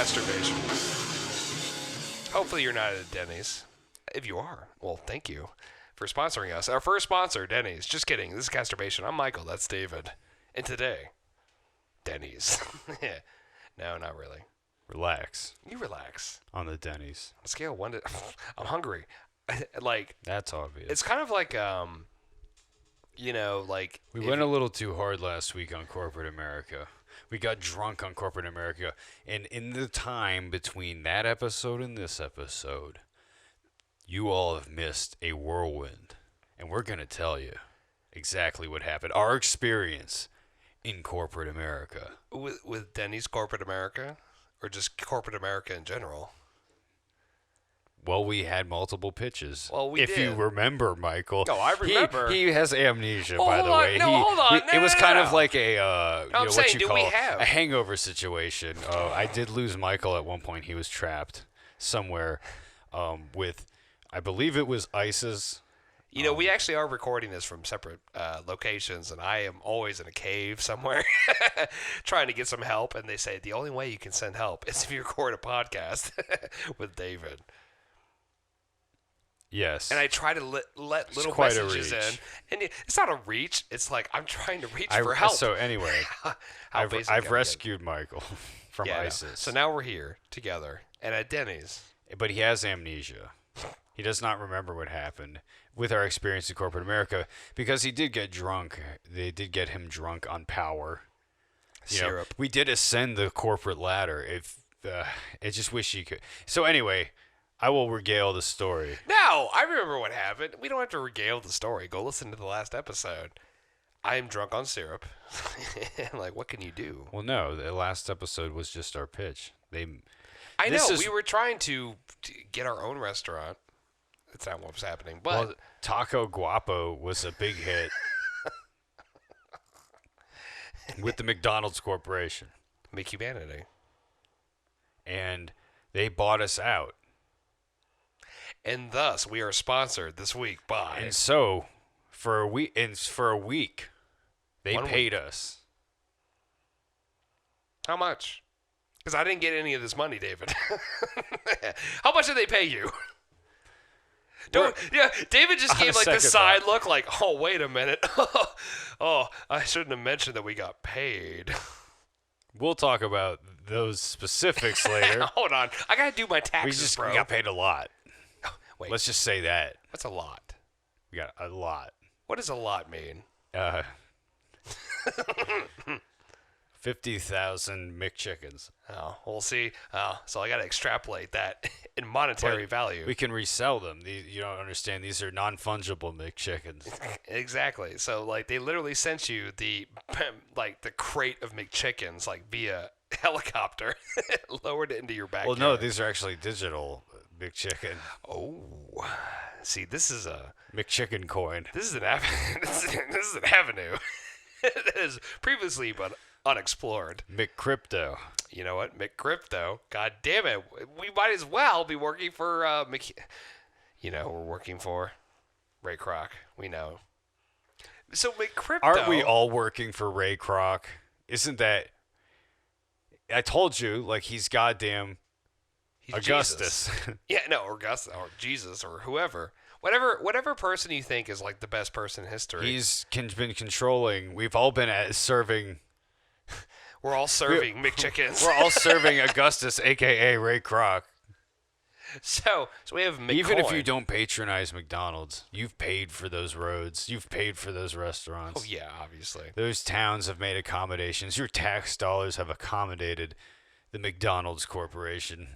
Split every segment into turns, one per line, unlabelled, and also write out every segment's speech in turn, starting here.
Casturbation. Hopefully you're not at Denny's. If you are, well, thank you for sponsoring us. Our first sponsor, Denny's. Just kidding. This is Casturbation. I'm Michael. That's David. And today, Denny's. No, not really.
Relax.
You relax.
On the Denny's.
On a scale of 1 to... I'm hungry. Like...
That's obvious.
It's kind of like, you know, like...
We went a little too hard last week on corporate America. We got drunk on corporate America. And in the time between that episode and this episode, you all have missed a whirlwind. And we're going to tell you exactly what happened. Our experience in corporate America.
With Denny's corporate America? Or just corporate America in general?
Well, we had multiple pitches.
Well, we
if
did.
you remember, Michael.
No, I remember.
He has amnesia, by the
hold
way.
on. No, hold on.
It was kind of like a
I'm saying,
what you
do
call
we have?
a hangover situation. I did lose Michael at one point. He was trapped somewhere with, I believe it was ISIS.
You know, we actually are recording this from separate locations, and I am always in a cave somewhere trying to get some help. And they say the only way you can send help is if you record a podcast with David.
Yes.
And I try to let little
quite a
messages in.
reach.
And it's not a reach. It's like I'm trying to reach for help.
So anyway, I've rescued Michael from ISIS.
So now we're here together and at Denny's.
But he has amnesia. He does not remember what happened with our experience in corporate America because he did get drunk. They did get him drunk on power.
Syrup.
We did ascend the corporate ladder. I just wish you could. So anyway, I will regale the story.
No, I remember what happened. We don't have to regale the story. Go listen to the last episode. I am drunk on syrup. Like, what can you do?
Well, no, the last episode was just our pitch.
I know. We were trying to get our own restaurant. That's not what was happening. But
Taco Guapo was a big hit with the McDonald's Corporation.
McHumanity.
And they bought us out.
And thus, we are sponsored this week by...
And so, for a week, they paid us.
How much? Because I didn't get any of this money, David. How much did they pay you? David just gave like this side look like, oh, wait a minute. Oh, I shouldn't have mentioned that we got paid.
We'll talk about those specifics later.
Hold on. I got to do my taxes,
we got paid a lot.
Wait.
Let's just say that.
What's a lot?
We got a lot.
What does a lot mean?
50,000 McChickens.
Oh, we'll see. So I got to extrapolate that in monetary value.
We can resell them. You don't understand. These are non-fungible McChickens.
Exactly. So like they literally sent you the crate of McChickens like via helicopter, lowered it into your backyard.
Well, no, these are actually digital McChicken.
Oh, see, this is a
McChicken coin.
This is an avenue. This is an avenue that is previously but unexplored.
McCrypto.
You know what, McCrypto? God damn it, we might as well be working for we're working for Ray Kroc. We know. So McCrypto.
Aren't we all working for Ray Kroc? Isn't that? I told you, like he's goddamn. He's Augustus.
Yeah, no, or Augustus, or Jesus, or whoever. Whatever person you think is like the best person in history.
He's been controlling. We've all been serving.
We're all serving McChickens.
We're all serving Augustus, a.k.a. Ray Kroc.
So we have McCoy.
Even if you don't patronize McDonald's, you've paid for those roads. You've paid for those restaurants.
Oh, yeah, obviously.
Those towns have made accommodations. Your tax dollars have accommodated the McDonald's Corporation.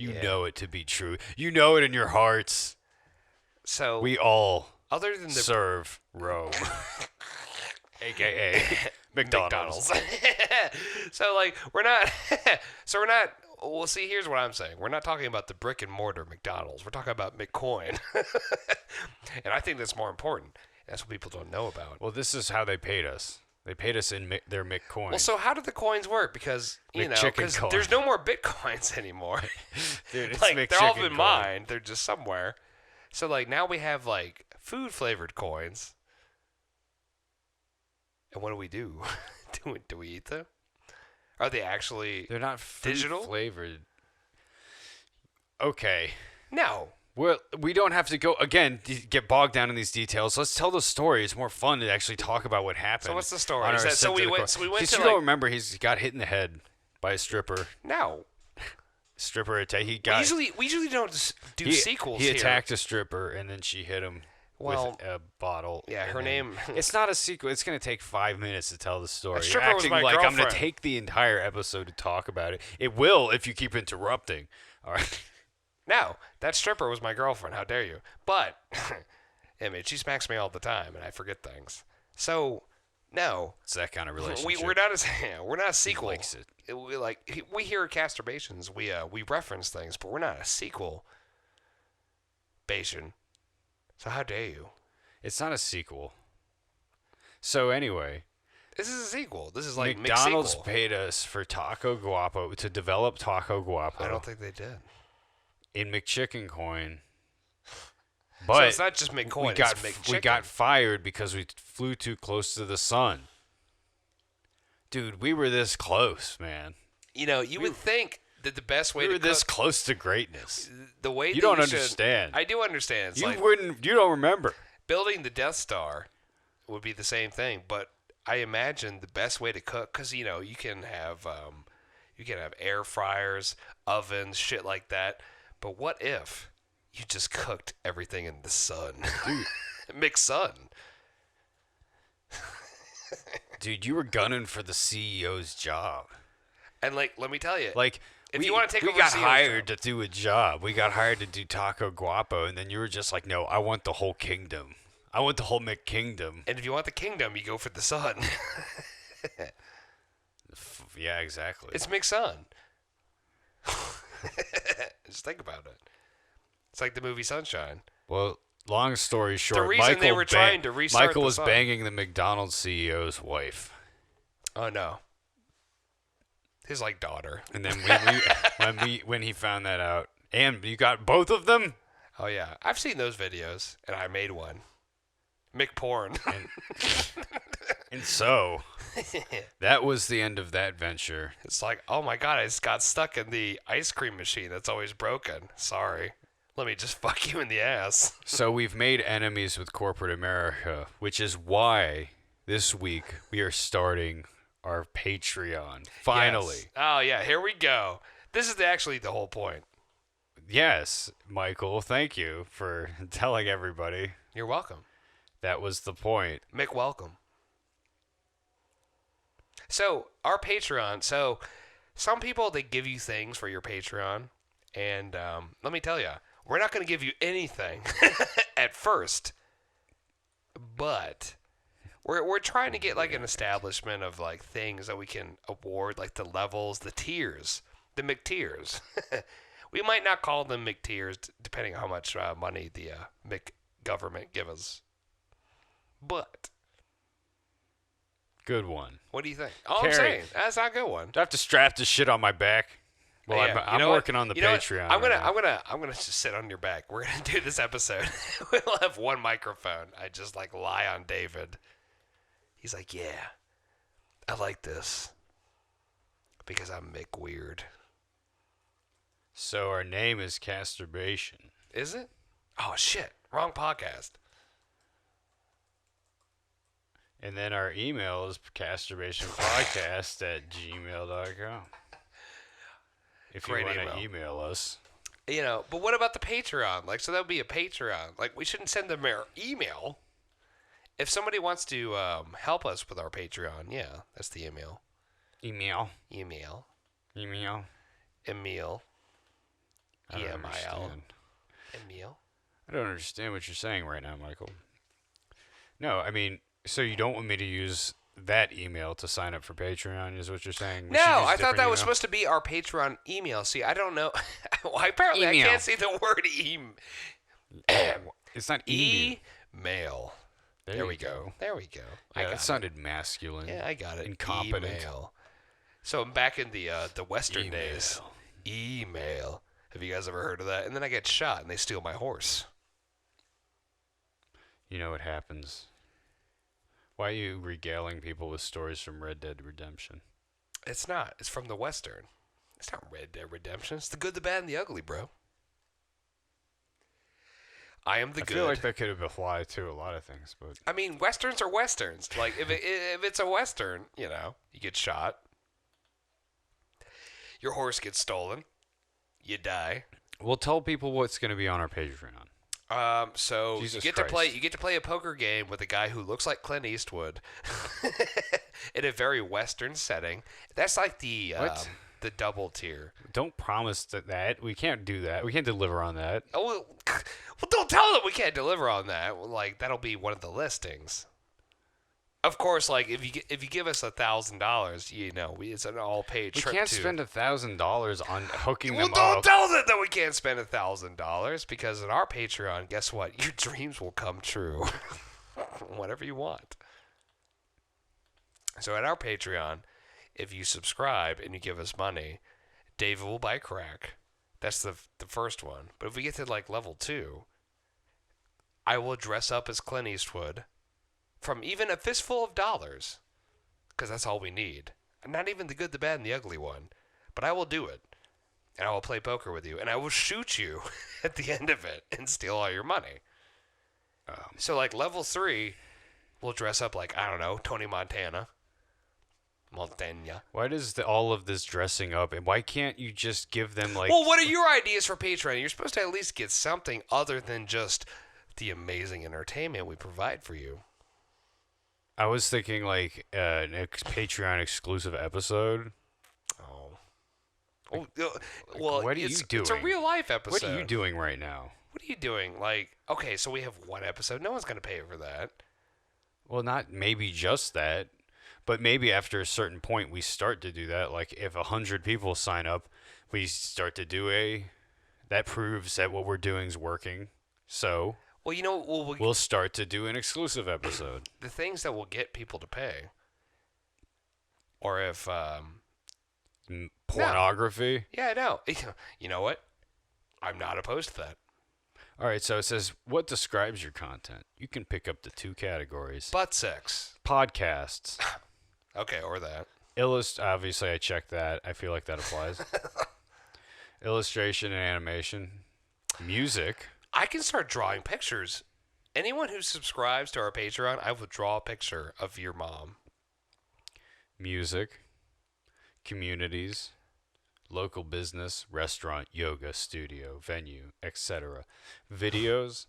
You know it to be true. You know it in your hearts.
So
we all
other than
serve Rome, a.k.a. McDonald's.
So like we're not. Well, see, here's what I'm saying. We're not talking about the brick and mortar McDonald's. We're talking about McCoin, and I think that's more important. That's what people don't know about.
Well, this is how they paid us. They paid us in their McCoin.
Well, so how did the coins work? Because because there's no more Bitcoins anymore.
Dude,
like they're all been mined. They're just somewhere. So like now we have like food flavored coins. And what do? Do we eat them? Are they actually
They're not
digital?
flavored. Okay.
No.
Well, we don't have to go again. Get bogged down in these details. Let's tell the story. It's more fun to actually talk about what happened.
So what's the story?
on
Is
our
that, so
ascent to
we
the
went.
cross.
So we went
Because
to
you
like.
don't remember, he's got hit in the head by a stripper.
No.
Stripper attack. He
We
got.
usually don't do sequels.
He
here.
attacked a stripper and then she hit him
Well,
with a bottle.
yeah,
and
her
then-
name.
It's not a sequel. It's gonna take 5 minutes to tell the story.
A
You're
stripper was
acting
my
like I'm gonna
girlfriend.
take the entire episode to talk about it. It will if you keep interrupting. All right.
No, that stripper was my girlfriend. How dare you? But, I mean, she smacks me all the time, and I forget things. So, no,
It's that kind of relationship.
we're not we're not a sequel.
likes it.
We hear Casturbations. We reference things, but we're not a sequel. Bation. So how dare you?
It's not a sequel. So anyway,
This is a sequel. This is like
McDonald's
McSequel.
paid us for Taco Guapo to develop Taco Guapo
I don't think they did.
in McChicken coin.
So
But
it's not just McCoy.
we got fired because we flew too close to the sun. Dude, we were this close, man.
You know, you would think that the best way
We
to
were this
cook,
close to greatness.
the way
You
that
don't
you should-
understand.
I do understand. It's
You
like
wouldn't. You don't remember.
building the Death Star would be the same thing, but I imagine the best way to cook, because you know you can have air fryers, ovens, shit like that. But what if you just cooked everything in the sun, mixed sun?
Dude, you were gunning for the CEO's job.
And like, let me tell you,
Like,
if you want to take
we
over
got
CEO's
hired
job-
to do a job. We got hired to do Taco Guapo, and then you were just like, no, I want the whole kingdom. I want the whole McKingdom.
and if you want the kingdom, you go for the sun.
Yeah, exactly.
It's mixed sun. Just think about it. It's like the movie Sunshine.
Well, long story short,
reason they were trying to restart
Michael
the
was
sun.
banging the McDonald's CEO's wife.
Oh no. His like daughter.
And then when he found that out, and you got both of them?
Oh yeah, I've seen those videos, and I made one. McPorn.
And so, that was the end of that venture.
It's like, oh my god, I just got stuck in the ice cream machine that's always broken. Sorry. Let me just fuck you in the ass.
So we've made enemies with corporate America, which is why this week we are starting our Patreon. Finally.
Yes. Oh yeah, here we go. This is actually the whole point.
Yes, Michael, thank you for telling everybody
You're welcome.
that was the point.
Mick, welcome. So, our Patreon. So, some people, they give you things for your Patreon. And let me tell you, we're not going to give you anything at first. But we're trying to get like an establishment of like things that we can award, like the levels, the tiers, the McTiers. We might not call them McTiers, depending on how much money the Mc government give us. But
Good one.
what do you think? Oh, I'm
Carrie.
saying that's not a good one.
Do I have to strap this shit on my back? Well,
Yeah,
I'm working on the
You know what?
Patreon.
I'm
right
gonna just sit on your back. We're gonna do this episode. We'll have one microphone. I just like lie on David. He's like, yeah, I like this because I'm Mick Weird.
So our name is Casturbation.
Is it? Oh shit! Wrong podcast.
And then our email is casturbationpodcast@gmail.com. If
Great
you want to
email.
email us.
You know, but what about the Patreon? Like, so that would be a Patreon. Like, we shouldn't send them our email. If somebody wants to help us with our Patreon, yeah, that's the email.
Email.
Email.
Email.
Emil.
I don't
E-M-I-L.
understand.
Emil.
I don't understand what you're saying right now, Michael. No, I mean, so you don't want me to use that email to sign up for Patreon, is what you're saying? We
No,
should use a
I thought
different
that was
email?
supposed to be our Patreon email. See, I don't know. Well, apparently,
Email.
I can't say the word
It's not email.
email. There
you
we go. There we go. I
Yeah,
got
that sounded masculine.
it. Yeah, I got it.
Incompetent.
Email. So I'm back in the Western days. Email. Have you guys ever heard of that? And then I get shot and they steal my horse.
You know what happens. Why are you regaling people with stories from Red Dead Redemption?
It's not. It's from the Western. It's not Red Dead Redemption. It's the good, the bad, and the ugly, bro. I am the
I
good.
feel like that could have applied to a lot of things, but
I mean, Westerns are Westerns. Like, if it's a Western, you get shot. Your horse gets stolen. You die.
we'll tell people what's going to be on our Patreon.
So
Jesus
you
Christ.
get to play a poker game with a guy who looks like Clint Eastwood in a very Western setting. That's like the double tier.
Don't promise that. We can't do that. We can't deliver on that.
Oh well, don't tell them we can't deliver on that. Like that'll be one of the listings. Of course, like if you give us $1,000, it's an all paid
We
trip.
can't spend $1,000 on hooking them
don't
up.
tell them that we can't spend $1,000 because in our Patreon, guess what? Your dreams will come true. Whatever you want. So at our Patreon, if you subscribe and you give us money, David will buy crack. That's the first one. But if we get to like level 2, I will dress up as Clint Eastwood from even a fistful of dollars, because that's all we need. And not even the good, the bad, and the ugly one. But I will do it. And I will play poker with you. And I will shoot you at the end of it and steal all your money. So like level 3, we'll dress up like, I don't know, Tony Montana.
Why does all of this dressing up, and why can't you just give them like...
Well, what are your ideas for Patreon? You're supposed to at least get something other than just the amazing entertainment we provide for you.
I was thinking like an Patreon exclusive episode.
Well,
what are you doing?
It's a real life episode.
What are you doing right now?
What are you doing? Like, okay, so we have one episode. No one's going to pay for that.
Well, not maybe just that, but maybe after a certain point we start to do that. Like if 100 people sign up, we start to do that proves that what we're doing is working. So
well,
we'll start to do an exclusive episode.
The things that will get people to pay, or if
pornography.
No. Yeah, I know. You know what? I'm not opposed to that.
All right, so it says, what describes your content? You can pick up the 2 categories.
Butt sex.
Podcasts.
Okay, or that.
Obviously, I checked that. I feel like that applies. Illustration and animation. Music.
I can start drawing pictures. Anyone who subscribes to our Patreon, I will draw a picture of your mom.
Music. Communities. Local business, restaurant, yoga, studio, venue, etc. Videos,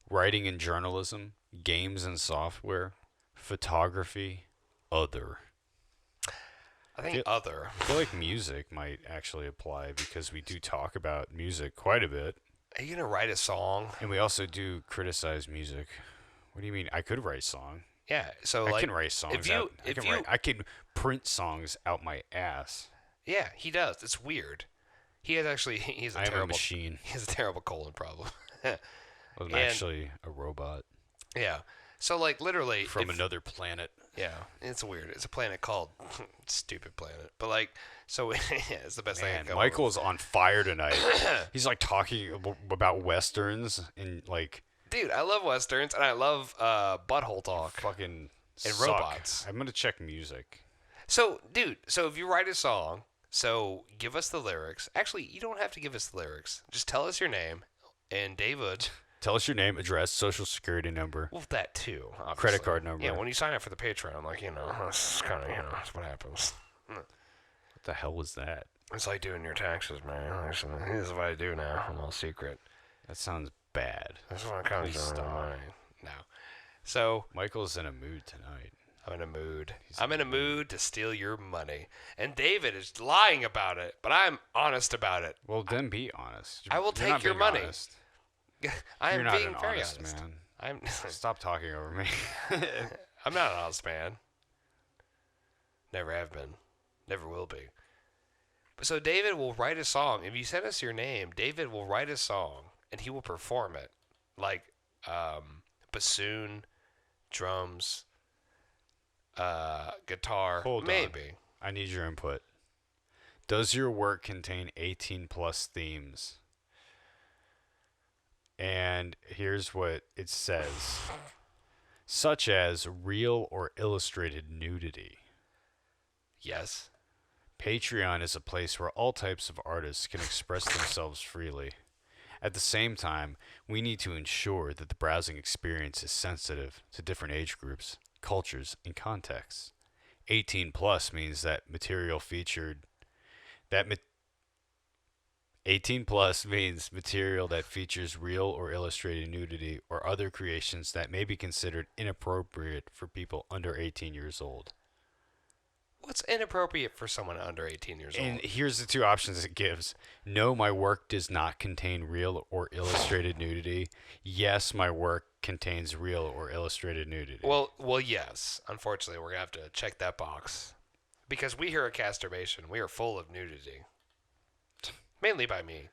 writing and journalism, games and software, photography, other.
I think other.
I feel like music might actually apply because we do talk about music quite a bit.
Are you going to write a song?
And we also do criticize music. What do you mean? I could write a song.
Yeah, so
I can write songs out. I can print songs out my ass.
Yeah, he does. It's weird. He's a terrible
machine.
He has a terrible colon problem.
I'm actually a robot.
Yeah. So like literally
from another planet.
Yeah, it's weird. It's a planet called stupid planet. But like, so yeah, it's the best thing.
Michael's on fire tonight. He's like talking about westerns and like.
Dude, I love westerns and I love butthole talk.
Fucking
and
suck.
Robots.
I'm gonna check music.
So, dude, if you write a song, give us the lyrics. Actually, you don't have to give us the lyrics. Just tell us your name and David.
Tell us your name, address, social security number.
Well, that too. Obviously.
Credit card number.
Yeah, when you sign up for the Patreon, that's kind of, that's what happens.
What the hell was that?
It's like doing your taxes, man. This is what I do now. I'm all secret.
That sounds bad.
That's what I kind of do. No. So.
Michael's in a mood tonight.
I'm in a mood. I'm in a mood to steal your money. And David is lying about it, but I'm honest about it.
Well, then be honest.
I will take your money.
Honest.
I am
You're not
being
an
very
honest man. Stop talking over me.
I'm not an honest man. Never have been. Never will be. So David will write a song. If you send us your name, David will write a song, and he will perform it. Like bassoon, drums, guitar, maybe.
I need your input. Does your work contain 18 plus themes? And here's what it says. Such as real or illustrated nudity.
Yes.
Patreon is a place where all types of artists can express themselves freely. At the same time, we need to ensure that the browsing experience is sensitive to different age groups, cultures, and contexts. 18 plus means that material featured that 18 plus means material that features real or illustrated nudity or other creations that may be considered inappropriate for people under 18 years old.
What's inappropriate for someone under 18 years
And
old?
here's the two options it gives. No, my work does not contain real or illustrated nudity. Yes, my work contains real or illustrated nudity.
Well, yes. Unfortunately, we're going to have to check that box. Because we here at Casturbation, we are full of nudity. Mainly by me.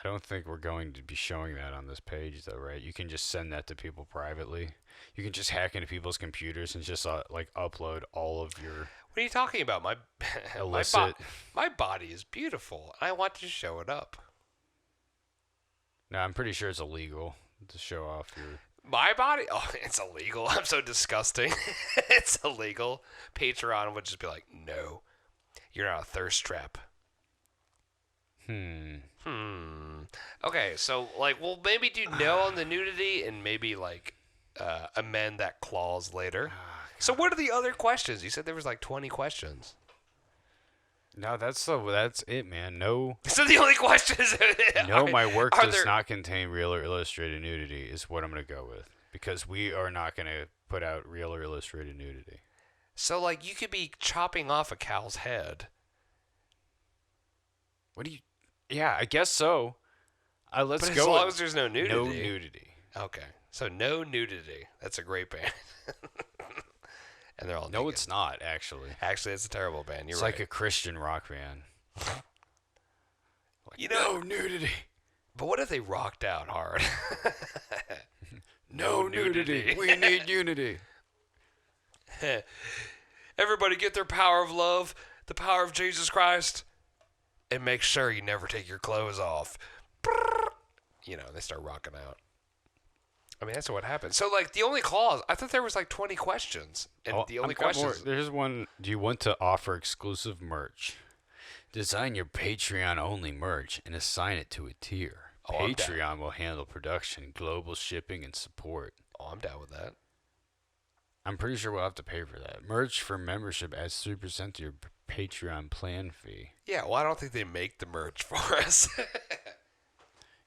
I don't think we're going to be showing that on this page, though, right? You can just send that to people privately. You can just hack into people's computers and just upload all of your
What are you talking about?
illicit.
My body is beautiful. I want to show it up.
No, I'm pretty sure it's illegal to show off your.
My body? Oh, it's illegal. I'm so disgusting. It's illegal. Patreon would just be like, no, you're not a thirst trap. Okay, so we'll maybe do no on the nudity and maybe amend that clause later. So what are the other questions? You said there was 20 questions.
No, that's it, man. No,
So the only questions.
no, my work
are
does
there-
not contain real or illustrated nudity. Is what I'm gonna go with because we are not gonna put out real or illustrated nudity.
So you could be chopping off a cow's head.
What do you? Yeah, I guess so. Let's
But
go.
as long
with
as there's no nudity.
no nudity.
Okay, so no nudity. That's a great band. And they're all
No,
naked.
it's not actually.
Actually, it's a terrible band. You're
It's
right.
like a Christian rock band.
You know,
No nudity.
but what if they rocked out hard?
No nudity. We need unity.
Everybody get their power of love, the power of Jesus Christ, and make sure you never take your clothes off. They start rocking out. I mean, that's what happened. So, the only clause, I thought there was 20 questions. And the only
I've got more.
questions.
There's one. Do you want to offer exclusive merch? Design your Patreon only merch and assign it to a tier.
Oh, I'm down.
Patreon will handle production, global shipping, and support.
Oh, I'm down with that.
I'm pretty sure we'll have to pay for that. Merch for membership adds 3% to your Patreon plan fee.
Yeah, well, I don't think they make the merch for us.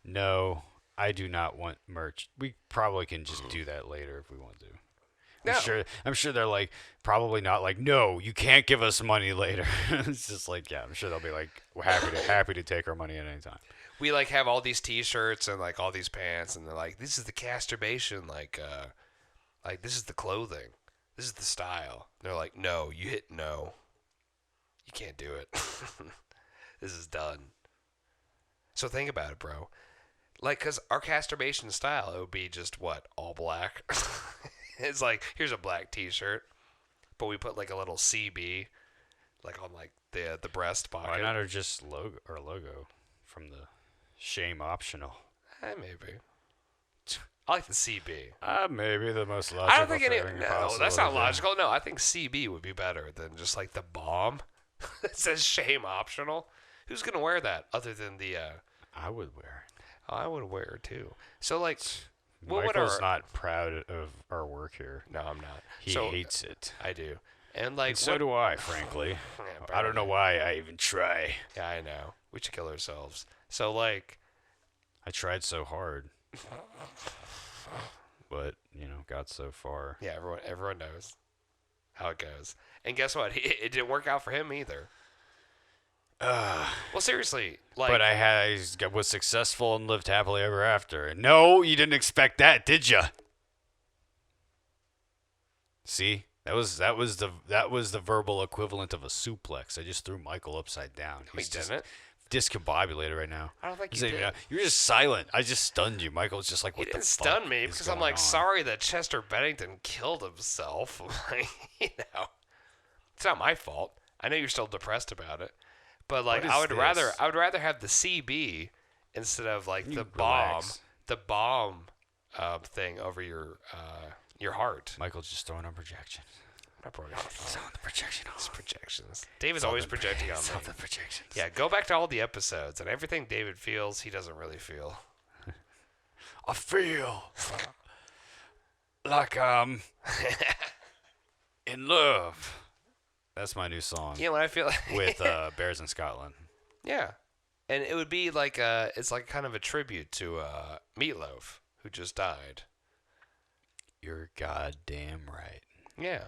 No, I do not want merch. We probably can just do that later if we want to.
No.
I'm sure they're probably not no, you can't give us money later. It's just yeah, I'm sure they'll be we're happy to take our money at any time.
We have all these T-shirts and all these pants, and they're like, "This is the Casturbation, this is the clothing, this is the style." And they're like, "No, you hit no, you can't do it. This is done." So think about it, bro. Cause our Casturbation style, it would be just what, all black. It's here's a black T-shirt, but we put a little CB, on the breast pocket.
Why not just logo from the shame optional?
Maybe. I like the CB.
Maybe the most logical
I don't think any.
thing
No,
possible
that's
to
not
do.
logical. No, I think CB would be better than just the bomb. It says shame optional. Who's gonna wear that other than the?
I would wear it.
I would wear it too. So what would
Michael's
our?
not proud of our work here.
No, I'm not.
He
So,
hates it.
I do. And
And so do I, frankly.
Yeah,
I don't know why I even try.
Yeah, I know. We should kill ourselves. So
I tried so hard. But, got so far.
yeah, everyone knows how it goes. And guess what? It didn't work out for him either. Well, seriously,
But I was successful and lived happily ever after. No, you didn't expect that, did you? See, that was the verbal equivalent of a suplex. I just threw Michael upside down.
we
He's just
didn't.
discombobulated right now.
I don't think
He's
you
not even-
did.
You were just silent. I just stunned you. Michael was just what
He
the
didn't
fuck
stun me
is
because I'm
going on?
sorry that Chester Bennington killed himself. It's not my fault. I know you're still depressed about it, but
What is
I would rather
this?
have the CB instead of
You
the bomb,
relax.
the bomb thing over your heart.
Michael's just throwing on projection.
not programming.
It's on the projection.
It's projections. David's always projecting on me.
It's on the projections.
Yeah, go back to all the episodes, and everything David feels, he doesn't really feel.
I feel like in love. That's my new song.
Yeah, when I feel
with Bears in Scotland.
Yeah, and it would be like it's like kind of a tribute to Meatloaf, who just died.
You're goddamn right.
Yeah,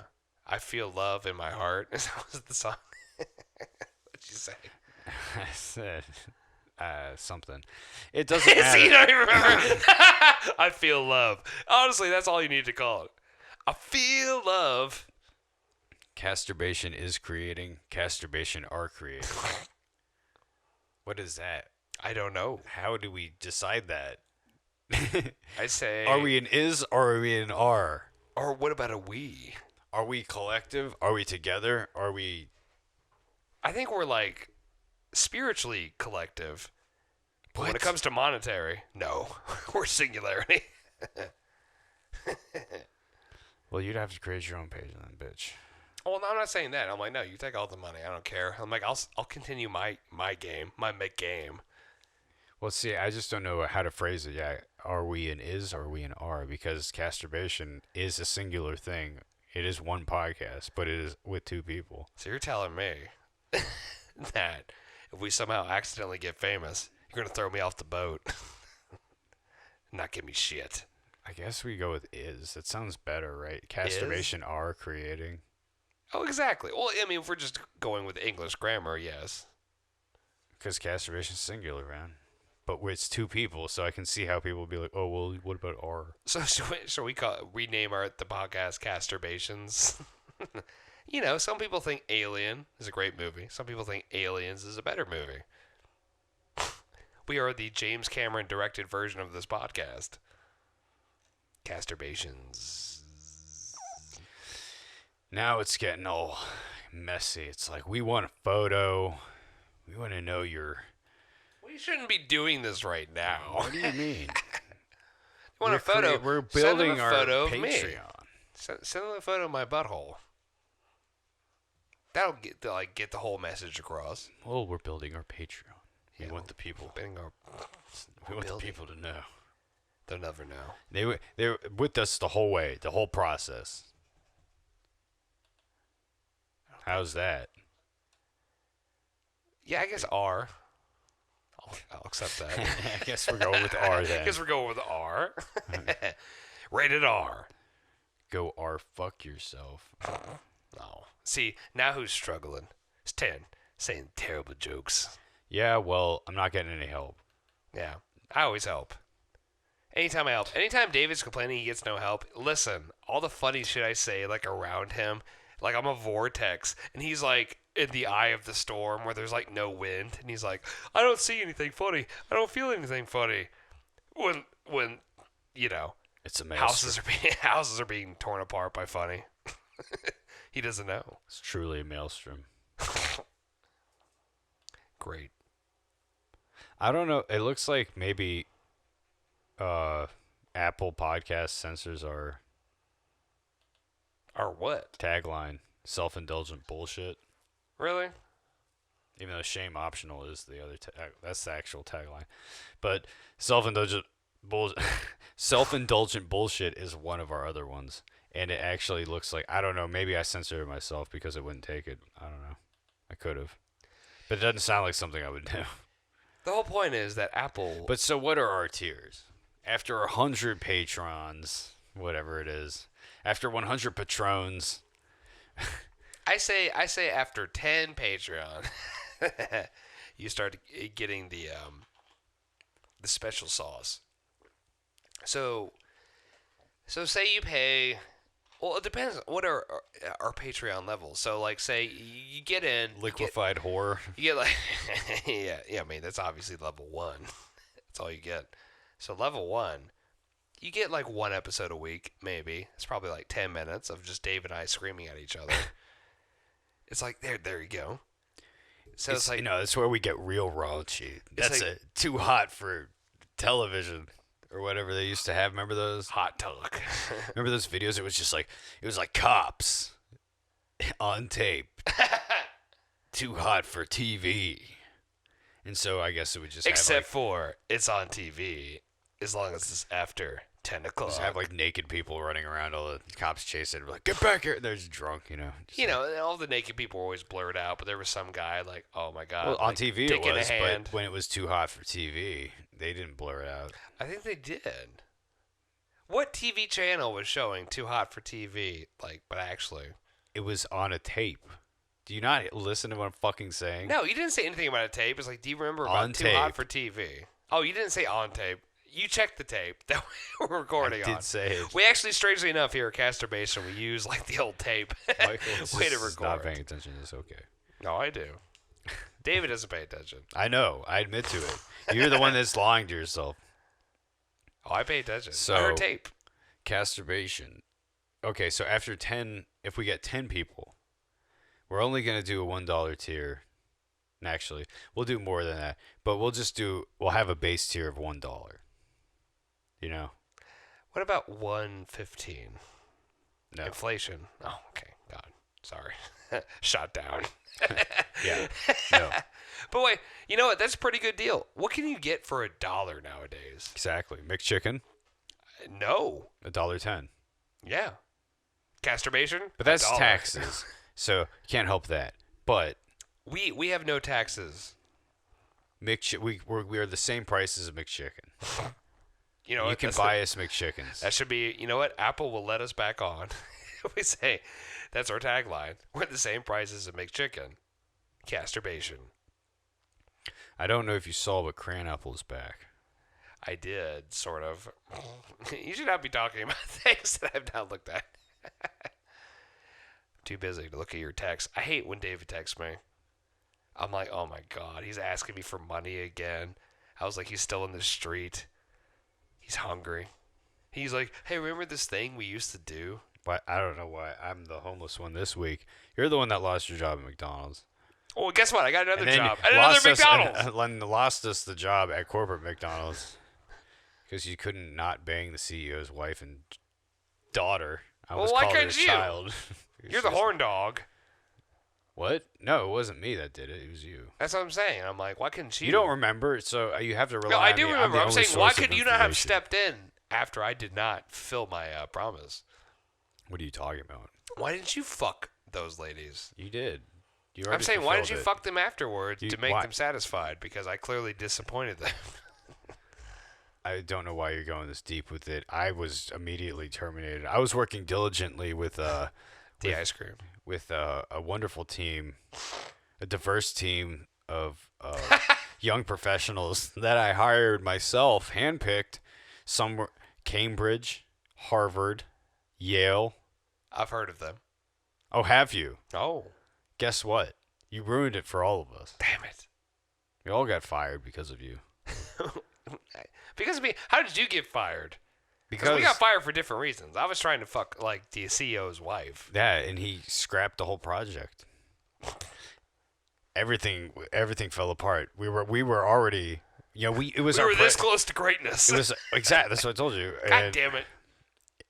I feel love in my heart. That was the song. What'd you say?
I said something. It doesn't matter.
See, you don't even remember. I feel love. Honestly, that's all you need to call it. I feel love.
Casturbation is creating. Casturbation are creating. What is that?
I don't know.
How do we decide that?
I say.
Are we an is or are we an are?
Or what about a we?
Are we collective? Are we together? Are we?
I think we're like spiritually collective. But when
What?
it comes to monetary, no. We're singularity.
Well, you'd have to create your own page then, bitch.
Well, no, I'm not saying that. I'm like, no, you take all the money. I don't care. I'm like, I'll continue my game, my game.
Well, see, I just don't know how to phrase it. Yeah, are we an is or are we an are? Because Casturbation is a singular thing. It is one podcast, but it is with two people.
So you're telling me that if we somehow accidentally get famous, you're going to throw me off the boat. Not give me shit.
I guess we go with is. That sounds better, right? Casturbation are creating.
Oh, exactly. Well, I mean, if we're just going with English grammar, yes.
Because Casturbation's singular, man. But it's two people, so I can see how people would be like, oh, well, what about are?
So should we rename the podcast Casturbations? You know, some people think Alien is a great movie. Some people think Aliens is a better movie. We are the James Cameron directed version of this podcast. Casturbations.
Now it's getting all messy. It's like, we want a photo. We want to know your...
We shouldn't be doing this right now.
What do you mean?
You want a photo?
We're
Send them
building
a
our
photo of
Patreon.
me. Send them a photo of my butthole. That'll get the whole message across.
Well, we're building our Patreon. We
Yeah,
want the people.
We
We want the people to know.
They'll never know.
They're with us the whole way, the whole process. How's that?
Yeah, I guess R. I'll accept that.
I guess we're going with R then.
I guess we're going with R. Rated R.
Go R, fuck yourself.
No. See, now who's struggling? It's 10, saying terrible jokes.
Yeah, well, I'm not getting any help.
Yeah, I always help. Anytime I help. Anytime David's complaining he gets no help, listen, all the funny shit I say, like, around him, like, I'm a vortex, and he's, like, in the eye of the storm where there's, like, no wind, and he's like, I don't see anything funny. I don't feel anything funny. When you know,
It's a maelstrom.
houses are being torn apart by funny. He doesn't know.
It's truly a maelstrom.
Great.
I don't know. It looks like maybe Apple Podcast censors our
What?
tagline, self-indulgent bullshit.
Really?
Even though shame optional is the other that's the actual tagline. But self-indulgent bullshit is one of our other ones. And it actually looks like, I don't know, maybe I censored it myself because it wouldn't take it. I don't know. I could have. But it doesn't sound like something I would do.
The whole point is that Apple...
But so what are our tiers? After 100 patrons, whatever it is, after 100 patrons...
I say after 10 Patreon, you start getting the special sauce. So say you pay... Well, it depends. What are our Patreon levels? So, like, say you get in...
Liquefied horror.
You get, like... yeah, I mean, that's obviously level 1. That's all you get. So, level 1, you get, like, one episode a week, maybe. It's probably, like, 10 minutes of just Dave and I screaming at each other. It's like, there you go. So it's like...
You know, that's where we get real raunchy. That's
like,
too hot for television. Or whatever they used to have. Remember those?
Hot talk.
Remember those videos? It was just like, it was like cops. on tape. Too hot for TV. And so I guess it would just
Except for it's on TV as long as it's after 10 o'clock.
just have like naked people running around, all the cops chasing, like, get back here. They're just drunk, you know. Just
You know, all the naked people were always blurred out, but there was some guy like, oh my god.
well, on
like,
TV
dick
it
in a
was,
hand.
but when it was too hot for TV, they didn't blur it out.
I think they did. What TV channel was showing Too Hot for TV? Like, but actually.
It was on a tape. Do you not listen to what I'm fucking saying?
No, you didn't say anything about a tape. It's like, do you remember about
On
Too Hot
tape.
for TV? Oh, you didn't say on tape. You checked the tape that we were recording
I
on.
did say it.
We actually, strangely enough, here at Casturbation, we use like the old tape
Michael
way to
is not
record.
paying attention to this. Okay.
No, I do. David doesn't pay attention.
I know. I admit to it. You're the one that's lying to yourself.
Oh, I pay attention.
So-
I heard tape.
Casturbation. Okay, so after 10, if we get 10 people, we're only going to do a $1 tier. And actually, we'll do more than that. But we'll have a base tier of $1. You know?
What about 115?
No.
Inflation. Oh, okay. God. Sorry. Shot down.
Yeah. No.
But wait, you know what? That's a pretty good deal. What can you get for $1 nowadays?
Exactly. McChicken,
No.
$1.10.
Yeah. Casturbation?
But that's
$1.
taxes. So, you can't help that. But
We have no taxes.
we're the same price as a McChicken.
You know
You
what?
can
That's
buy us McChickens.
that should be, you know what? Apple will let us back on. We say, that's our tagline. We're the same price as a McChicken. Casturbation.
I don't know if you saw, but Cran Apple's back.
I did, sort of. You should not be talking about things that I've not looked at. Too busy to look at your text. I hate when David texts me. I'm like, oh my god, he's asking me for money again. I was like, he's still in the street. He's hungry. He's like, hey, remember this thing we used to do?
But I don't know why I'm the homeless one this week. You're the one that lost your job at McDonald's.
Well, guess what? I got another
And then
job at another
lost us-
McDonald's.
and lost us the job at corporate McDonald's because you couldn't not bang the CEO's wife and daughter. I
Well,
almost
why
called her a
couldn't you?
child.
You're the horn dog.
What? No, it wasn't me that did it. It was you.
That's what I'm saying. I'm like, why couldn't you?
You don't remember, so you have to rely
No,
on
I do
me.
remember.
the
I'm
only
saying, why
source of
could you not have
information.
stepped in after I did not fulfill my promise?
What are you talking about?
Why didn't you fuck those ladies?
You did. You
I'm
already
saying, why didn't you
fulfilled
fuck them afterwards
You-
to make
why?
them satisfied? Because I clearly disappointed them.
I don't know why you're going this deep with it. I was immediately terminated. I was working diligently with
The ice cream.
a wonderful team, a diverse team of young professionals that I hired myself, handpicked. Some were Cambridge, Harvard, Yale.
I've heard of them.
Oh, have you?
Oh,
Guess what? You ruined it for all of us.
damn it.
We all got fired because of you.
Because of me, how did you get fired? Because
Because
we got fired for different reasons. I was trying to fuck, like, the CEO's wife.
yeah, and he scrapped the whole project. Everything fell apart. We were already, it was
We
our
were this close to greatness.
It was exactly that's what I told you.
God damn it.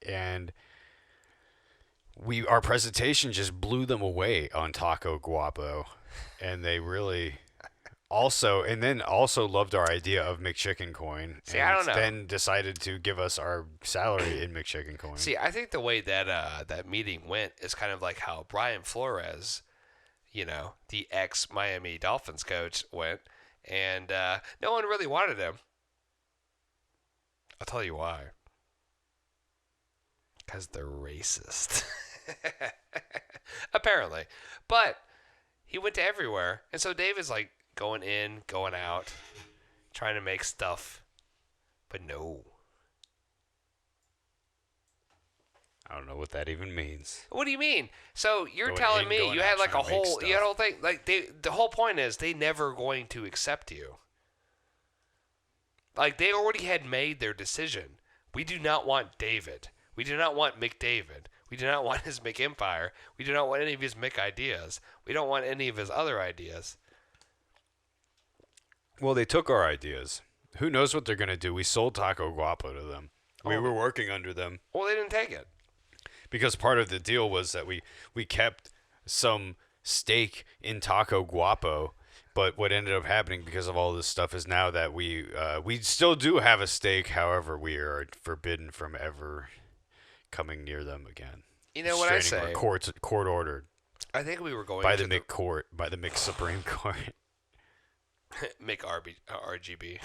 And our presentation just blew them away on Taco Guapo, and they really also loved our idea of McChicken coin.
See,
and
I don't know.
Then decided to give us our salary in McChicken coin.
See, I think the way that that meeting went is kind of like how Brian Flores, the ex-Miami Dolphins coach, went, and no one really wanted him. I'll tell you why. Because they're racist. Apparently. But he went to everywhere, and so David's like going in, going out, trying to make stuff. But no.
I don't know what that even means.
What do you mean? So you're
Going
telling
in,
me
going
you
out,
had like a
trying to make
whole, you had a
stuff.
whole thing, like the whole point is they never going to accept you. Like they already had made their decision. We do not want David. We do not want McDavid. We do not want his McEmpire. We do not want any of his McIdeas. We don't want any of his other ideas.
Well, they took our ideas. Who knows what they're gonna do? We sold Taco Guapo to them. We
Oh.
were working under them.
Well, they didn't take it.
Because part of the deal was that we kept some steak in Taco Guapo. But what ended up happening because of all this stuff is now that we still do have a steak. However, we are forbidden from ever coming near them again.
You know what I
Restraining
say?
order- Court ordered
I think we were going
by
to
the McCourt, by the Mc Supreme Court.
Mick RGB.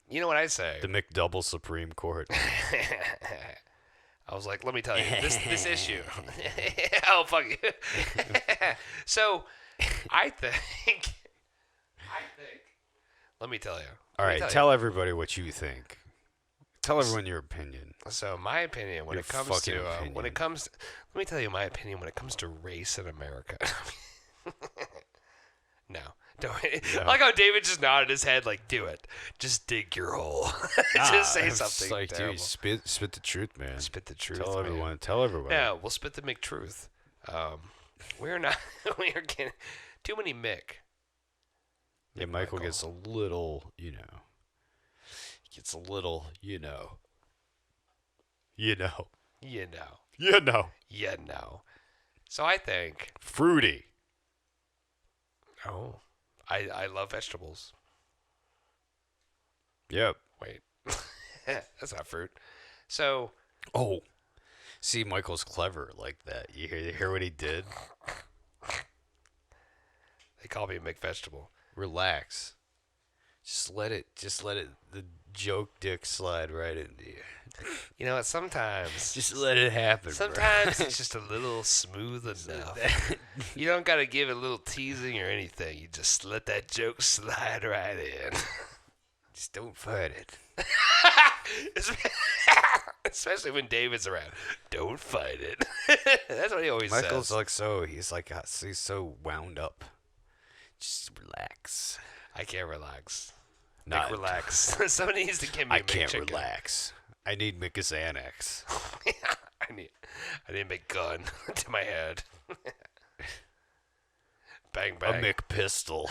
You know what I say?
The McDouble Supreme Court.
I was like, let me tell you, this issue. Oh, fuck you. So, I think, let me tell you.
All right, tell everybody what you think. Tell everyone your opinion.
So, my opinion when
Your
it comes
fucking
to,
opinion.
let me tell you my opinion when it comes to race in America. No. Don't.
No.
Like how David just nodded his head, like, do it. Just dig your hole. Just say
I'm just
something
like,
terrible.
Dude, spit the truth, man.
Spit the truth,
Tell
man.
everyone. Tell everyone.
Yeah, we'll spit the McTruth. We're not. We are getting too many Mick.
Yeah, Michael gets a little, you know. Gets a little, you know. You know.
You know.
You know.
You know. So I think.
Fruity.
Oh, I love vegetables.
Yep.
Wait, that's not fruit. So.
Oh. See, Michael's clever like that. You hear what he did?
They call me McVegetable.
Relax. Just let it, the joke dick slide right into you.
You know what? Sometimes.
Just let it happen,
Sometimes it's just a little smooth enough. You don't got to give it a little teasing or anything. You just let that joke slide right in.
Just don't fight it.
Especially when David's around. Don't fight it. That's what he always
Michael's
says.
like he's so wound up. Just relax.
I can't relax.
Not
relax. Somebody needs to give me
I
a
can't
McChicken.
relax. I need Xanax.
I need a McGun to my head. Bang bang.
A McPistol.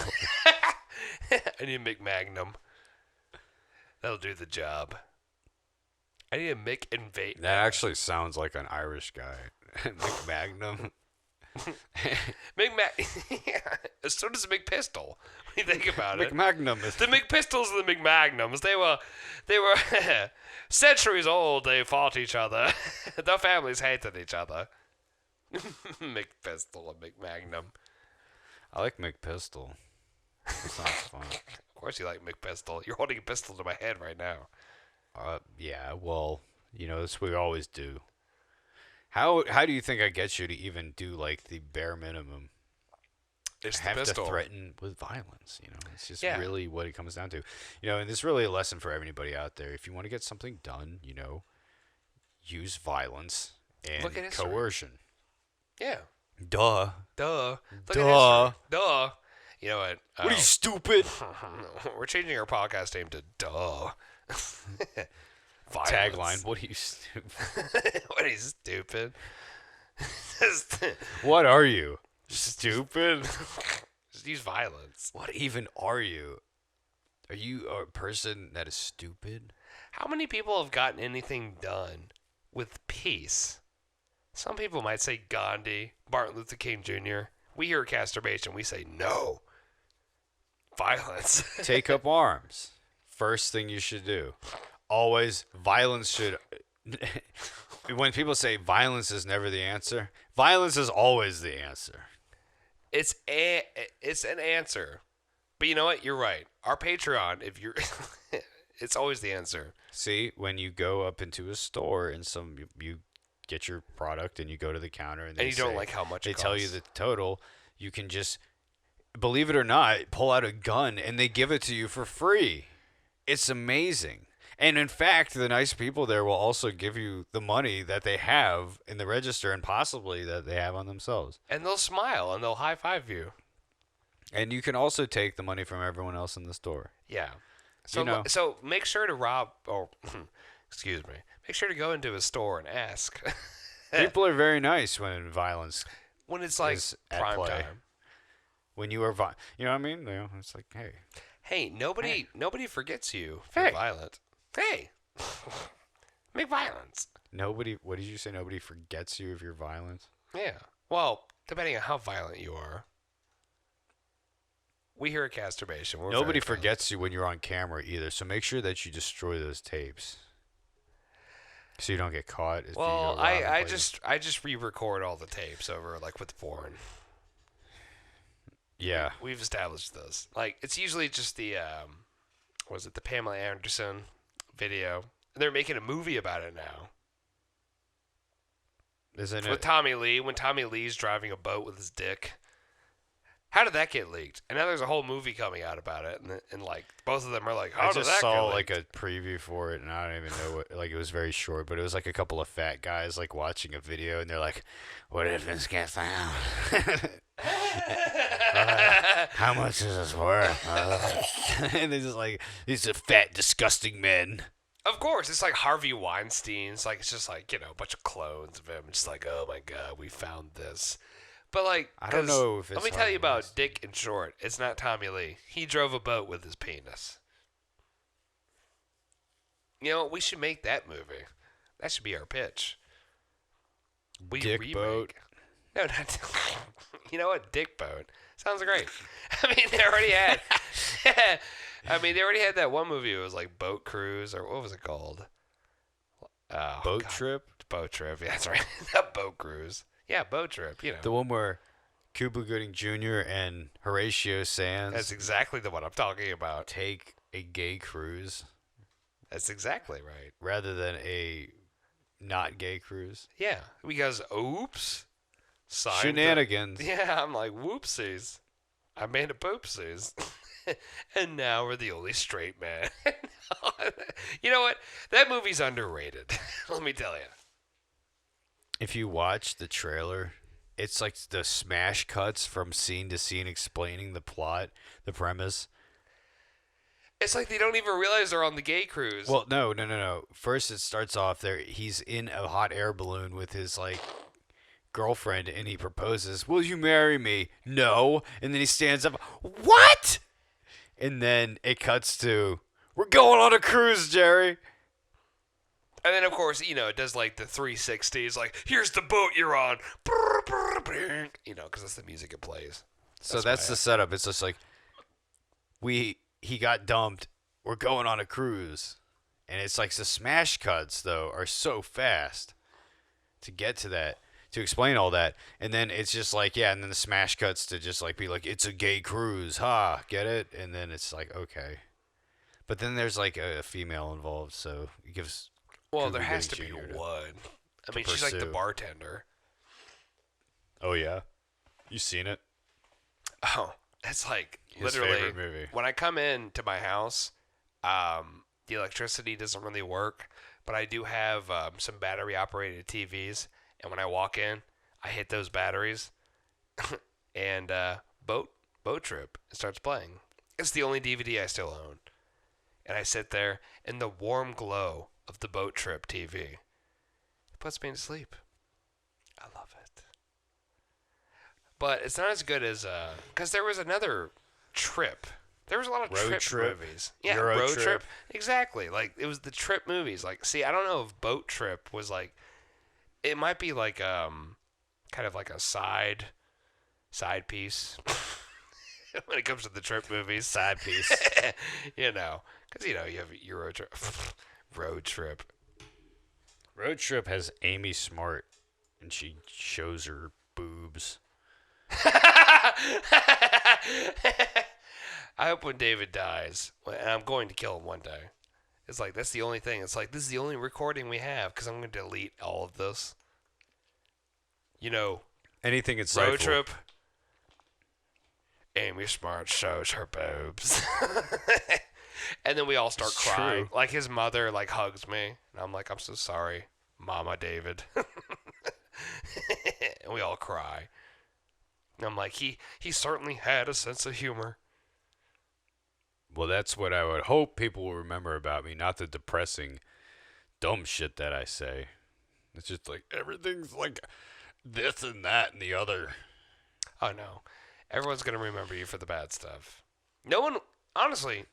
I need a McMagnum. That'll do the job. I need a McInvade.
That actually sounds like an Irish guy. McMagnum.
As soon as a McPistol. When you think about it.
McMagnum is
The McPistols and the McMagnums, they were centuries old. They fought each other. Their families hated each other. McPistol and McMagnum.
I like McPistol. That sounds fun.
Of course you like McPistol. You're holding a pistol to my head right now.
Yeah, well, you know, that's what we always do. How do you think I get you to even do, like, the bare minimum?
It's
have
the pistol.
to threaten with violence, you know? It's just
Yeah.
really what it comes down to. You know, and this is really a lesson for anybody out there. If you want to get something done, you know, use violence and
Look at history.
coercion.
Yeah.
Duh.
Duh. Look
Duh.
at history. Duh. You know what?
What are you, stupid?
We're changing our podcast name to Duh.
Tagline, what are you stupid?
What are you, stupid?
What are you? Stupid?
Just use violence.
What even are you? Are you a person that is stupid?
How many people have gotten anything done with peace? Some people might say Gandhi, Martin Luther King Jr. We hear Casturbation, we say no. Violence.
Take up arms. First thing you should do. Always, violence should... When people say violence is never the answer, violence is always the answer.
It's an answer. But you know what? You're right. Our Patreon, if you're... it's always the answer.
See, when you go up into a store and you get your product and you go to the counter and
you don't like how much
they
it
tell you
costs.
the total, you can just, believe it or not, pull out a gun and they give it to you for free. It's amazing. And in fact, the nice people there will also give you the money that they have in the register and possibly that they have on themselves.
And they'll smile and they'll high five you.
And you can also take the money from everyone else in the store.
Yeah. So,
You know.
so make sure to excuse me. Make sure to go into a store and ask.
People are very nice when violence,
When it's like
is at
prime
play.
time.
when you are, you know what I mean? You know, it's like, hey.
Hey, nobody forgets you if you're
Hey.
violent. Hey. Make violence.
Nobody. What did you say? Nobody forgets you if you're violent.
Yeah. Well, depending on how violent you are. We here at Casturbation.
Nobody forgets you when you're on camera either. So make sure that you destroy those tapes, so you don't get caught.
Well, I just re-record all the tapes over like with porn.
Yeah.
We've established this. Like it's usually just the the Pamela Anderson video. They're making a movie about it now.
Isn't
with
it?
Tommy Lee, when Tommy Lee's driving a boat with his dick. How did that get leaked? And now there's a whole movie coming out about it, and like both of them are like,
I just saw like a preview for it, and I don't even know what. Like it was very short, but it was like a couple of fat guys like watching a video, and they're like, "What if this gets found? How much is this worth?" And they're just like, these are fat, disgusting men.
Of course, it's like Harvey Weinstein's. Like it's just like a bunch of clones of him. Just like, oh my god, we found this. But like,
I don't know if it's
let me tell you about Dick in short. It's not Tommy Lee. He drove a boat with his penis. You know, we should make that movie. That should be our pitch.
Dick boat.
No, not. You know what? Dick boat sounds great. I mean, they already had. They already had that one movie. It was like Boat Cruise, or what was it called?
Boat Trip.
Boat Trip. Yeah, that's right. Not Boat Cruise. Yeah, Boat Trip, you know.
The one where Cuba Gooding Jr. and Horatio Sands.
That's exactly the one I'm talking about.
Take a gay cruise.
That's exactly right.
Rather than a not gay cruise.
Yeah, because oops.
Shenanigans.
Yeah, I'm like, whoopsies. I made a poopsies. And now we're the only straight man. You know what? That movie's underrated. Let me tell you.
If you watch the trailer, it's like the smash cuts from scene to scene explaining the plot, the premise.
It's like they don't even realize they're on the gay cruise.
Well, no. First, it starts off there. He's in a hot air balloon with his girlfriend, and he proposes, "Will you marry me?" No. And then he stands up. What? And then it cuts to, "We're going on a cruise, Jerry."
And then, of course, it does like the 360s, like, here's the boat you're on. Because that's the music it plays.
That's the setup. It's just like, he got dumped. We're going on a cruise. And it's like the smash cuts, though, are so fast to get to that, to explain all that. And then it's just like, yeah, and then the smash cuts to just like be like, it's a gay cruise. Ha, get it? And then it's like, okay. But then there's like a female involved, so it gives...
Well, there has to be one. I mean, she's like the bartender.
Oh, yeah? You seen it?
Oh, it's like
His
literally
favorite movie.
When I come into my house, the electricity doesn't really work, but I do have some battery-operated TVs, and when I walk in, I hit those batteries, and Boat Trip starts playing. It's the only DVD I still own. And I sit there in the warm glow of the Boat Trip TV. It puts me to sleep. I love it. But it's not as good as because there was another Trip. There was a lot of trip movies. Yeah,
Euro
Road
Trip.
Trip. Exactly. Like it was the Trip movies. Like, see, I don't know if Boat Trip was like. It might be like kind of like a side piece. When it comes to the Trip movies,
Side piece.
Because you have Euro Trip. Road Trip.
Road Trip has Amy Smart, and she shows her boobs.
I hope when David dies, and I'm going to kill him one day, it's like, that's the only thing. It's like, this is the only recording we have, because I'm going to delete all of this.
Anything insightful.
Road Trip. Amy Smart shows her boobs. And then we all start crying.
True.
Like his mother hugs me. And I'm like, I'm so sorry, Mama David. And we all cry. And I'm like, he certainly had a sense of humor.
Well, that's what I would hope people will remember about me, not the depressing, dumb shit that I say. It's just like, everything's like this and that and the other.
Oh, no. Everyone's going to remember you for the bad stuff. No one, honestly,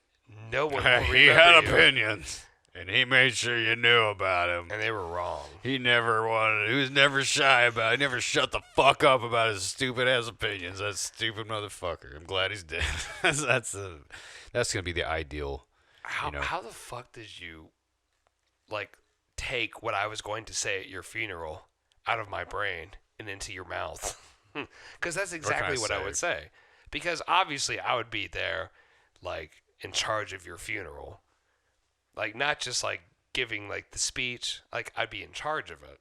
no one will remember
He had
you.
opinions. And he made sure you knew about him.
And they were wrong.
He was never shy about it. He never shut the fuck up about his stupid ass opinions. That stupid motherfucker. I'm glad he's dead. That's gonna be the ideal.
How the fuck did you, like, take what I was going to say at your funeral out of my brain and into your mouth? Because that's exactly what I would say. Because obviously I would be there, like, in charge of your funeral. Like, not just, like, giving, like, the speech. Like, I'd be in charge of it.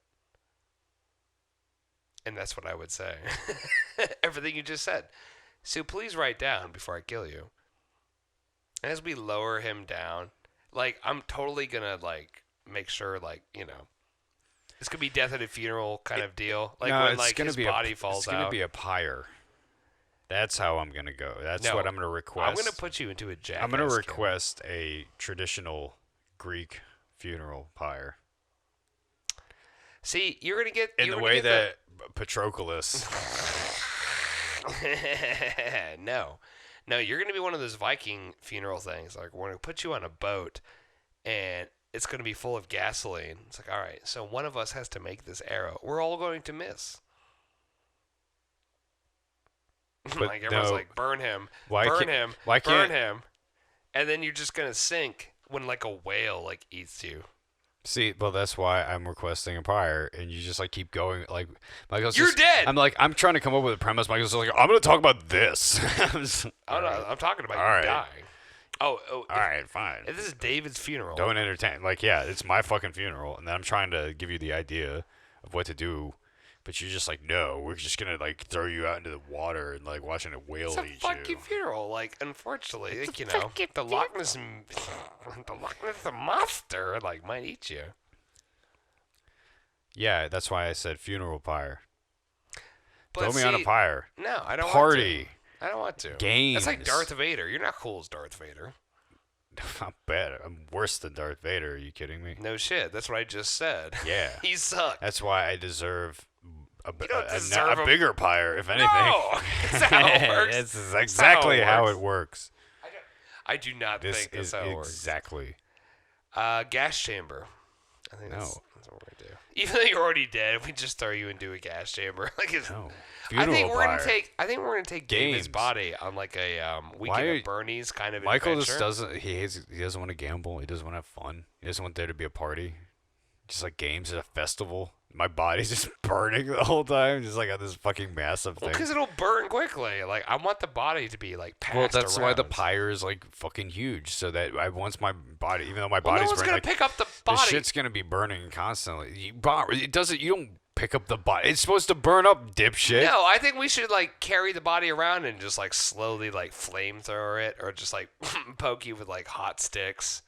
And that's what I would say. Everything you just said. So please write down before I kill you. As we lower him down, like, I'm totally gonna, like, make sure, like, this could be death at a funeral kind of deal. Like,
no,
when, like, his body falls out.
It's gonna be a pyre. That's how I'm gonna go. That's what I'm gonna request.
I'm gonna put you into a jackass.
I'm gonna request a traditional Greek funeral pyre.
See, you're gonna get
in the way that Patroclus.
No, you're gonna be one of those Viking funeral things. Like, we're gonna put you on a boat, and it's gonna be full of gasoline. It's like, all right, so one of us has to make this arrow. We're all going to miss. Like, everyone's like, burn him, burn him, and then you're just gonna sink when, like, a whale, like, eats you.
See, well, that's why I'm requesting a pyre, and you just, like, keep going. Like, Michael's
You're dead!
I'm trying to come up with a premise. Michael's like, I'm going to talk about this.
I'm talking about you dying. Oh, all right, fine. If this is David's funeral.
Don't entertain. Like, yeah, it's my fucking funeral, and then I'm trying to give you the idea of what to do, but you're just like, no, we're just going to, like, throw you out into the water and, like, watching a whale eat you.
It's a fucking funeral. Like, unfortunately, like, the Loch Ness monster, like, might eat you.
Yeah, that's why I said funeral pyre.
But
throw me on a pyre.
No, I don't
Party.
want to. I don't want to.
Games.
That's like Darth Vader. You're not cool as Darth Vader.
I'm bad. I'm worse than Darth Vader. Are you kidding me?
No shit. That's what I just said.
Yeah.
He sucks.
That's why I deserve a
bigger
pyre, if anything.
No! That's how it works.
It's exactly how it works.
I do not think that's how it works.
Exactly.
Gas chamber. I think that's what we're going to do. Even though you're already dead, we just throw you into a gas chamber. Like,
no.
I think we're gonna take David's body on, like, a weekend at Bernie's kind of
Michael
adventure.
just doesn't. He doesn't want to gamble. He doesn't want to have fun. He doesn't want there to be a party. Just like games at a festival. My body's just burning the whole time, just like on this fucking massive thing.
Because it'll burn quickly. Like, I want the body to be, like, passed
Well, that's
around.
why the pyre is, like, fucking huge. So that once my body, even though my body's
no one's
burning,
gonna pick up the body.
The shit's gonna be burning constantly. It doesn't. You don't pick up the body. It's supposed to burn up, dipshit.
No, I think we should, like, carry the body around and just, like, slowly, like, flamethrower it, or just, like, poke you with, like, hot sticks.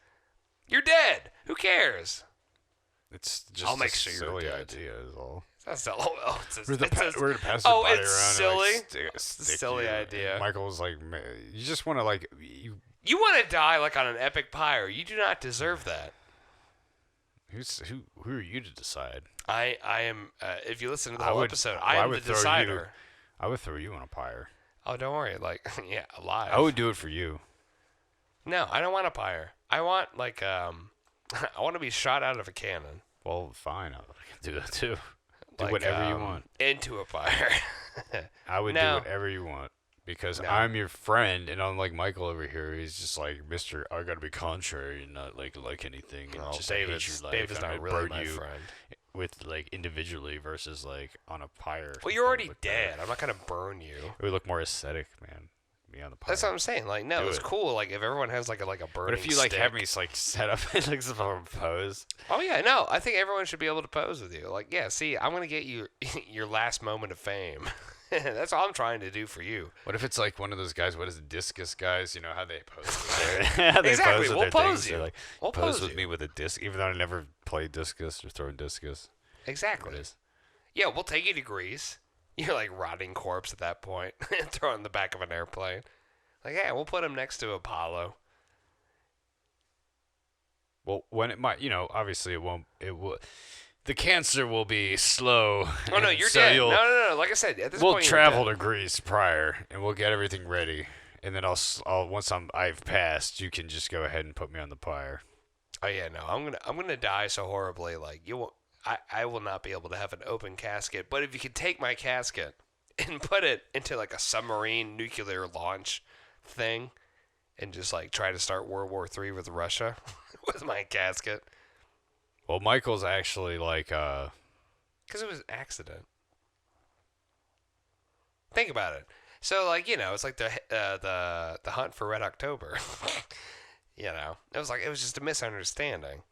You're dead. Who cares?
It's just
I'll make sure
silly
you're dead.
idea is all.
That's we're
gonna pass the body around.
Silly.
And, like,
It's a silly idea.
Michael's like, you just want to, like,
You want to die, like, on an epic pyre. You do not deserve that.
Who are you to decide?
I am. If you listen to the whole episode, I am the decider.
I would throw you on a pyre.
Oh, don't worry. Like, yeah, alive.
I would do it for you.
No, I don't want a pyre. I want, like, I want to be shot out of a cannon.
Well, fine. I can do that too. Do
Like,
whatever you want.
Into a pyre.
I would do whatever you want. Because I'm your friend, and unlike Michael over here, he's just like, Mr. I gotta be contrary and not like anything. And just
David's not really my friend.
With, like, individually versus, like, on a pyre.
Well, you're already dead. I'm not gonna burn you.
It would look more aesthetic, man. Me on the pyre.
That's what I'm saying. Like, no, it's cool. Like, if everyone has like a burning.
But if you like have me like set up in like some pose.
Oh yeah, no. I think everyone should be able to pose with you. Like, yeah. See, I'm gonna get you your last moment of fame. That's all I'm trying to do for you.
What if it's like one of those guys? What is it, discus guys? You know how they pose with their
exactly.
Pose with
we'll
their
pose
things.
you.
Like,
we'll
pose with me with a disc, even though I never played discus or thrown discus.
Exactly. Yeah, we'll take you to Greece. You're like rotting corpse at that point. Throw it in the back of an airplane. Like, yeah, we'll put him next to Apollo.
Well, when it might, obviously it won't. It will. The cancer will be slow.
Oh no, you're dead. No. Like I said, at this point,
we'll travel to Greece prior, and we'll get everything ready, and then I'll once I've passed, you can just go ahead and put me on the pyre.
Oh yeah, no, I'm gonna die so horribly. Like you won't. I will not be able to have an open casket. But if you could take my casket and put it into like a submarine nuclear launch thing, and just like try to start World War III with Russia with my casket,
Well, Michael's actually like,
because it was an accident. Think about it. So like it's like the hunt for Red October. It was just a misunderstanding.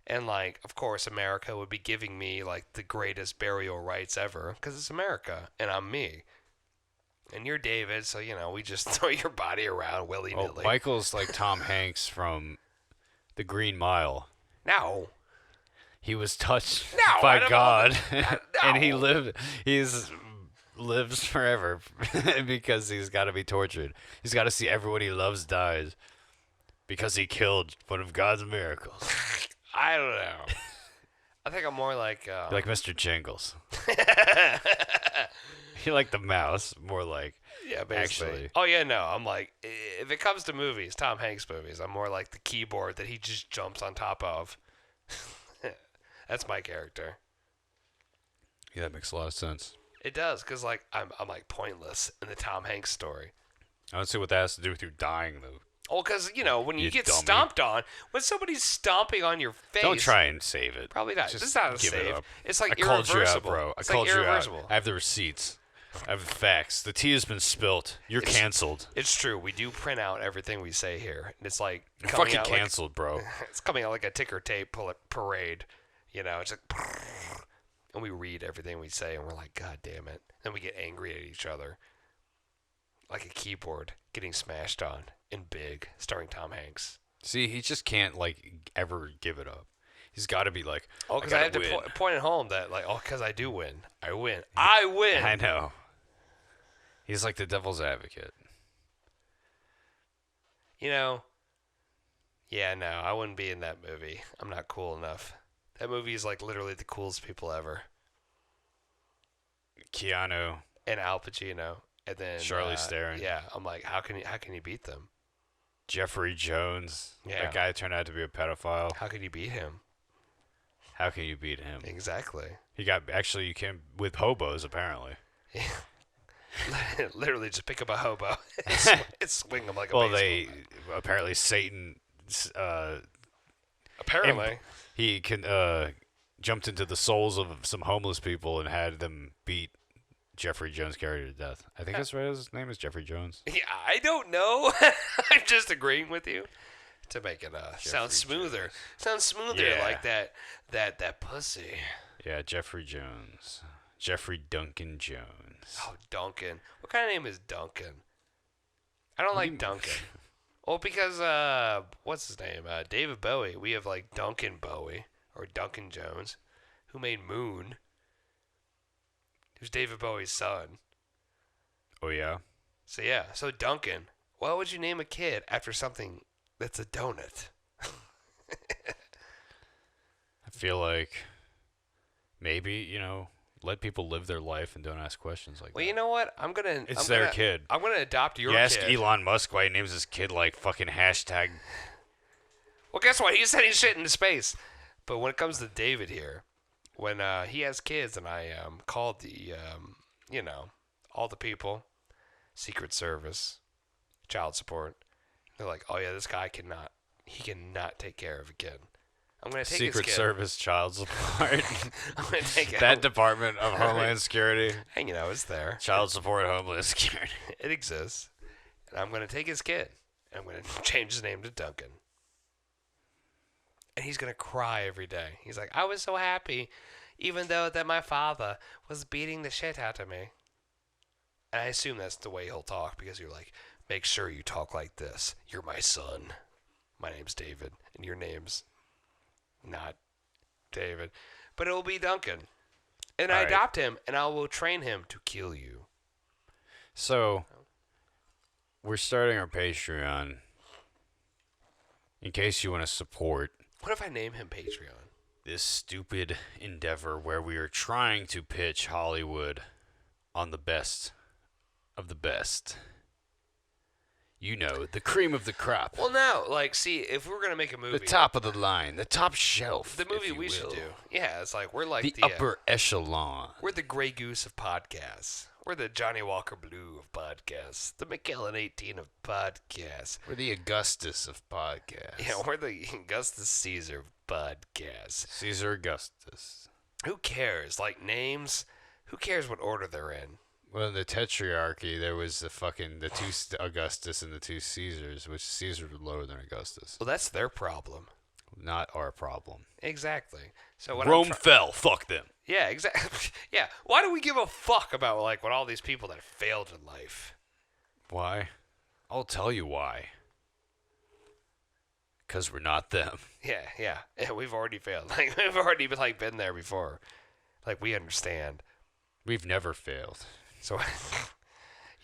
And like, of course, America would be giving me like the greatest burial rights ever because it's America and I'm me. And you're David, so we just throw your body around willy
oh,
nilly.
Michael's like Tom Hanks from The Green Mile.
No,
He was touched
No, I
by
don't
God,
know.
and he
No.
lives forever because he's got to be tortured. He's got to see everyone he loves dies because he killed one of God's miracles.
I don't know. I think I'm more like
You're like Mr. Jingles. You're like the mouse, more like.
yeah, basically.
Actually.
Oh yeah, no. I'm like, if it comes to movies, Tom Hanks movies, I'm more like the keyboard that he just jumps on top of. That's my character.
Yeah, that makes a lot of sense.
It does, cause like I'm like pointless in the Tom Hanks story.
I don't see what that has to do with you dying, though.
Oh, cause when you
You
get
dummy.
stomped on, when somebody's stomping on your face,
Don't try and save it.
Probably not.
Just
This is not a
give it
save.
up.
It's like
I called
irreversible.
you out, bro.
It's
I called
like
you out.
irreversible.
I have the receipts. I have the facts. The tea has been spilt. You're canceled.
It's true. We do print out everything we say here. And it's like
You're
coming
fucking
out
canceled, bro.
Like, it's coming out like a ticker tape parade. It's like, and we read everything we say, and we're like, God damn it. Then we get angry at each other, like a keyboard getting smashed on in Big, starring Tom Hanks.
See, he just can't like ever give it up. He's got to be like,
Oh, because I have
gotta
to
win.
point it home that like, because I do win. I win. I win.
I know. He's like the devil's advocate.
Yeah, no, I wouldn't be in that movie. I'm not cool enough. That movie is like literally the coolest people ever.
Keanu,
And Al Pacino, and then
Charlize Theron.
Yeah, I'm like, how can you beat them?
Jeffrey Jones.
Yeah.
That guy turned out to be a pedophile.
How can you beat him?
How can you beat him?
Exactly.
You can with hobos apparently.
Literally, just pick up a hobo and swing them like a
Well,
baseball.
apparently Satan.
Apparently.
He can jumped into the souls of some homeless people and had them beat Jeffrey Jones' character to death. I think that's right. His name is Jeffrey Jones.
Yeah, I don't know. I'm just agreeing with you to make it sound smoother. Sound smoother
Yeah.
like that pussy.
Yeah, Jeffrey Jones. Jeffrey Duncan Jones.
Oh, Duncan. What kind of name is Duncan? I don't like Duncan. Well, because what's his name? David Bowie. We have like Duncan Bowie or Duncan Jones, who made Moon. Who's David Bowie's son.
Oh yeah.
So yeah. So Duncan. Why would you name a kid after something that's a donut?
I feel like maybe let people live their life and don't ask questions like
Well,
that.
you know what?
It's their kid.
I'm gonna adopt your
You ask
kid.
Elon Musk why he names his kid like fucking hashtag.
Well, guess what? He's sending shit into space. But when it comes to David here, when he has kids and I called the, all the people, Secret Service, child support, they're like, oh yeah, this guy cannot take care of a kid. I'm going to take
Secret
his kid.
Service child support.
I'm going to take it.
That Department of Homeland Security.
And it's there.
Child support, Homeland Security.
It exists. And I'm going to take his kid. And I'm going to change his name to Duncan. And he's going to cry every day. He's like, I was so happy, even though that my father was beating the shit out of me. And I assume that's the way he'll talk, because you're like, make sure you talk like this. You're my son. My name's David, and your name's not David. But it will be Duncan. And I
All right.
adopt him, and I will train him to kill you.
So, we're starting our Patreon. In case you want to support
What if I name him Patreon?
this stupid endeavor where we are trying to pitch Hollywood on the best of the best, You know, the cream of the crop.
Well, no, like, see, if we were gonna make a movie,
The top of the line, the top shelf.
the movie
if you
we should
will.
do, yeah, it's like we're like
The
the
upper echelon.
we're the Grey Goose of podcasts. We're the Johnny Walker Blue of podcasts. The McKellen 18 of podcasts.
We're the Augustus of podcasts.
Yeah, we're the Augustus Caesar of podcasts.
Caesar Augustus.
Who cares? Like names? Who cares what order they're in?
Well, in the Tetrarchy, there was the two Augustus and the two Caesars, which Caesar was lower than Augustus.
Well, that's their problem.
Not our problem.
Exactly. So when
Rome fell. Fuck them.
Yeah, exactly. Yeah. Why do we give a fuck about like what all these people that failed in life?
Why? I'll tell you why. Because we're not them.
Yeah. We've already failed. Like we've already been there before. Like we understand.
We've never failed.
So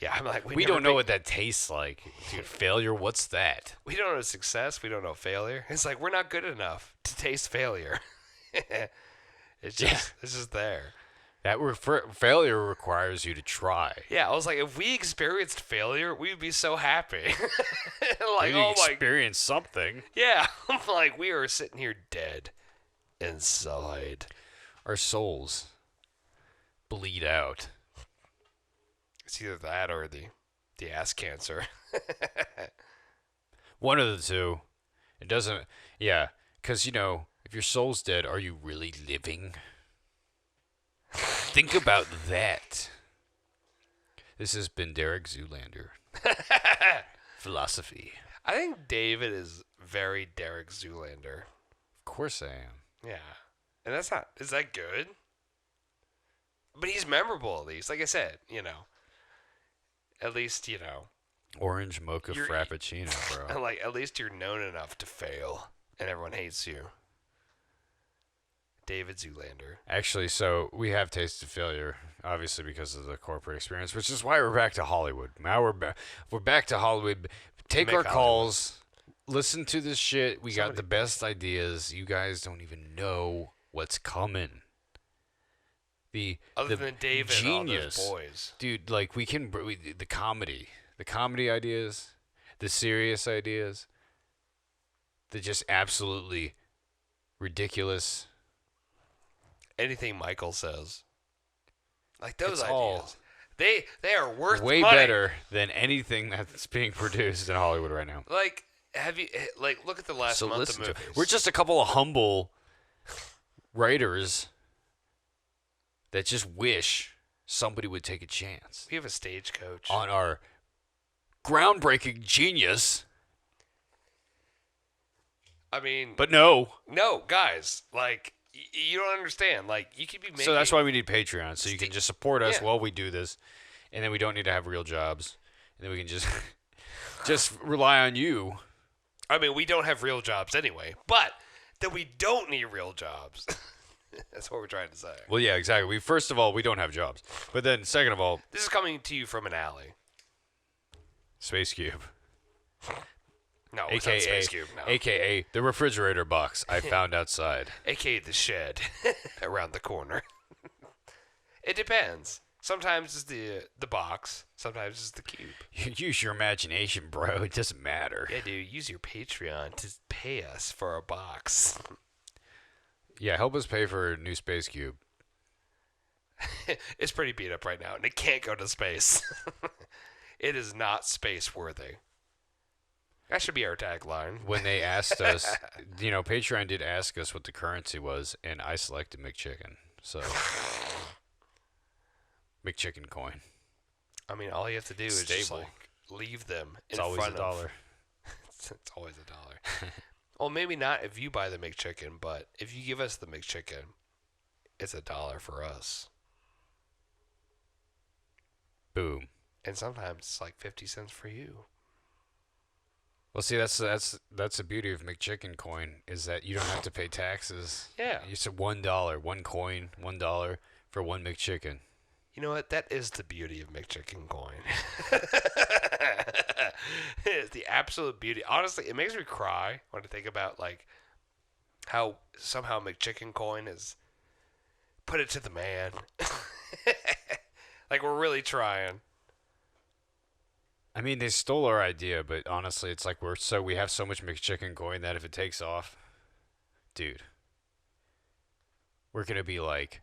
yeah, I'm like
We don't know what that tastes like. Dude, failure, what's that?
We don't know success. We don't know failure. It's like we're not good enough to taste failure. It's just there.
Failure requires you to try.
Yeah, I was like, if we experienced failure, we'd be so happy. Like,
You
oh my,
experience something.
yeah. I'm like, we are sitting here dead inside.
Our souls bleed out.
It's either that or the ass cancer.
One of the two. It doesn't. Yeah, because if your soul's dead, are you really living? Think about that. This has been Derek Zoolander. Philosophy.
I think David is very Derek Zoolander.
Of course I am.
Yeah. And that's not, is that good? But he's memorable at least. Like I said, at least,
Orange mocha
You're-
frappuccino, bro.
like at least you're known enough to fail and everyone hates you. David Zoolander.
Actually, so we have tasted failure, obviously because of the corporate experience, which is why we're back to Hollywood. Now we're back to Hollywood. Take
Make
our
Hollywood.
calls. Listen to this shit. We got
Somebody-
the best ideas. You guys don't even know what's coming.
Other
the
than David
genius,
and all those boys.
dude. Like the comedy ideas, the serious ideas, the just absolutely ridiculous.
Anything Michael says. Like those
It's
ideas.
all
They are worth
way
money.
better than anything that's being produced in Hollywood right now.
Like, have you look at the last month of
listen to
movies.
it. We're just a couple of humble writers that just wish somebody would take a chance
we have a stagecoach.
on our groundbreaking genius.
I mean,
But no.
no, guys, like you don't understand. Like you could be making.
So that's why we need Patreon, so you can just support us
Yeah.
while we do this, and then we don't need to have real jobs, and then we can just rely on you.
I mean, we don't have real jobs anyway, but that we don't need real jobs. That's what we're trying to say.
Well, yeah, exactly. First of all, we don't have jobs, but then second of all,
This is coming to you from an alley.
Space Cube,
No, it's not
aka
Space Cube. No.
aka the refrigerator box I found outside.
AKA the shed around the corner. It depends. Sometimes it's the box. Sometimes it's the cube.
Use your imagination, bro. It doesn't matter.
Yeah, dude. Use your Patreon to pay us for our box.
Yeah, help us pay for a new Space Cube.
It's pretty beat up right now, and it can't go to space. It is not space worthy. That should be our tagline.
When they asked us, Patreon did ask us what the currency was, and I selected McChicken. So, McChicken coin.
I mean, all you have to do is just
Stable.
leave them in
It's always
front
a dollar.
It's always $1. Well, maybe not if you buy the McChicken, but if you give us the McChicken, it's $1 for us.
Boom.
And sometimes it's like 50 cents for you.
Well, see, that's the beauty of McChicken coin is that you don't have to pay taxes.
Yeah.
It's $1, one coin, $1 for one McChicken.
You know what? That is the beauty of McChicken coin. It's the absolute beauty. Honestly, it makes me cry when I think about like how somehow McChicken coin is put it to the man. Like we're really trying.
I mean, they stole our idea, but honestly, it's like we have so much McChicken coin that if it takes off, dude, we're gonna be like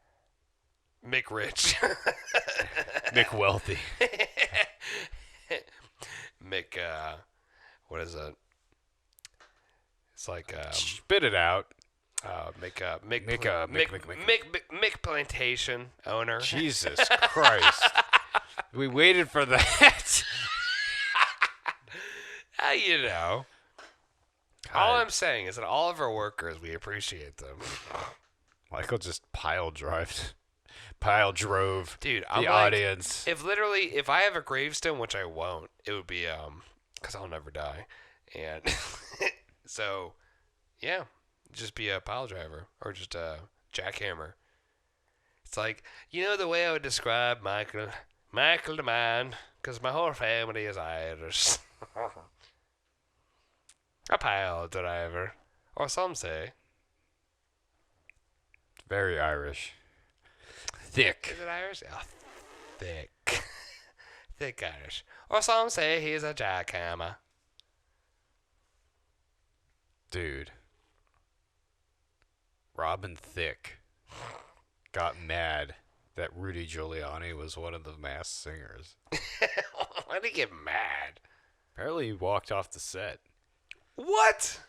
McRich.
McWealthy.
Mc, what is it? It's like,
Spit it out.
Mick Plantation owner.
Jesus Christ. We waited for that.
You know. All I'm saying is that all of our workers, we appreciate them.
Michael just pile drove
Dude,
the
I'm like,
audience.
if I have a gravestone, which I won't, it would be, because I'll never die. And so, yeah, just be a pile driver or just a jackhammer. It's like, the way I would describe Michael the man, because my whole family is Irish. A pile driver, or some say.
Very Irish. Thick.
Is it Irish? Oh, thick. Thick Irish. Or some say he's a jackhammer.
Dude. Robin Thicke got mad that Rudy Giuliani was one of the Masked Singers.
Why did he get mad?
Apparently he walked off the set.
What?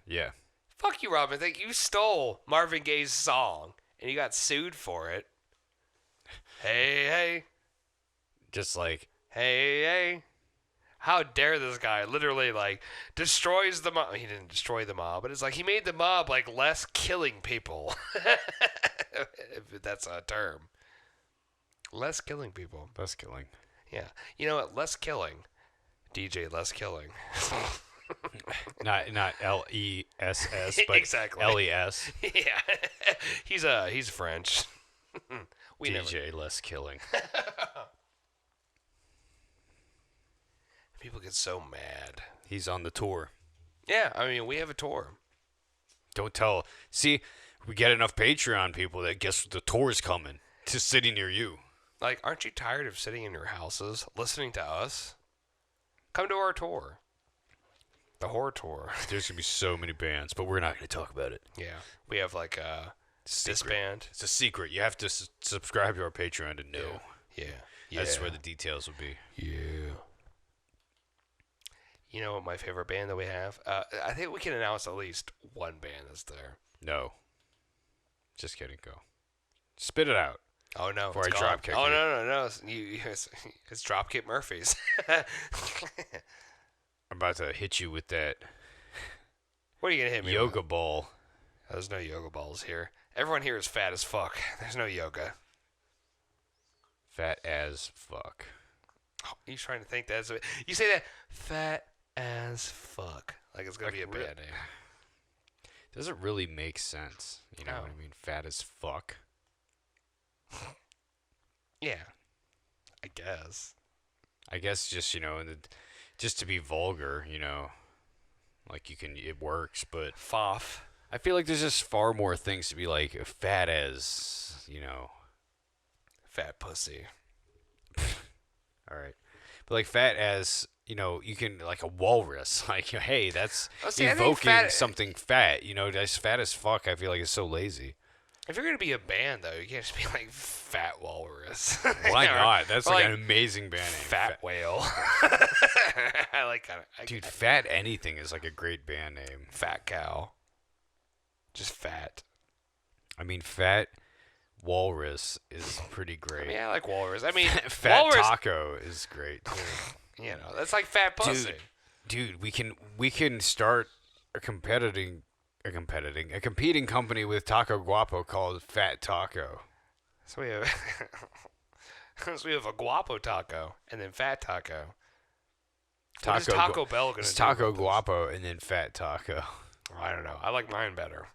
Yeah.
Fuck you, Robin. Think you stole Marvin Gaye's song and you got sued for it. Hey, hey.
Just like,
hey, hey. How dare this guy literally, destroys the mob. He didn't destroy the mob, but it's like he made the mob, less killing people. If that's a term. Less killing people.
less killing.
Yeah. You know what? Less killing. DJ Less Killing.
Not LESS, but
exactly.
LES.
Yeah. He's French.
DJ Less Killing.
People get so mad.
He's on the tour.
Yeah, I mean, we have a tour.
Don't tell. See, we get enough Patreon people that guess the tour's coming to city near you.
Aren't you tired of sitting in your houses listening to us? Come to our tour. The horror tour.
There's going to be so many bands, but we're not going to talk about it.
Yeah. We have this band.
It's a secret. You have to subscribe to our Patreon to know.
Yeah.
That's where the details will be.
Yeah. You know what my favorite band that we have? I think we can announce at least one band that's there.
No. Just kidding. Go. Spit it out.
Oh, no.
Before I
gone.
drop kick
Oh,
you.
no. It's Dropkick Murphys.
I'm about to hit you with that
What are you going to hit me
yoga
with?
ball.
There's no yoga balls here. Everyone here is fat as fuck. There's no yoga.
Fat as fuck.
Oh, you trying to think that's... You say that, fat as fuck. Like it's going to be a band name.
Doesn't really make sense. You know
No.
what I mean? Fat as fuck.
Yeah. I guess.
I guess just, just to be vulgar, it works, but
Foff.
I feel like there's just far more things to be fat as,
Fat pussy.
all right. But fat as, you can, a walrus. Hey, that's
Oh, see, I think
evoking
fat-
something fat. Just fat as fuck, I feel like it's so lazy.
If you're going to be a band, though, you can't just be Fat Walrus.
Why not? That's
or
an amazing band name.
Fat Whale. I like kind of...
Dude, Fat Anything is a great band name.
Fat Cow. Just fat.
I mean, Fat Walrus is pretty great.
I mean, I like Walrus. I mean,
Fat
Walrus...
Taco is great too.
That's like fat pussy.
Dude, we can start a competing company with Taco Guapo called Fat Taco.
So we have... so we have a Guapo Taco and then Fat Taco. What is Taco Bell going to do?
It's Taco
with this?
Guapo and then Fat Taco.
I don't know. I like mine better.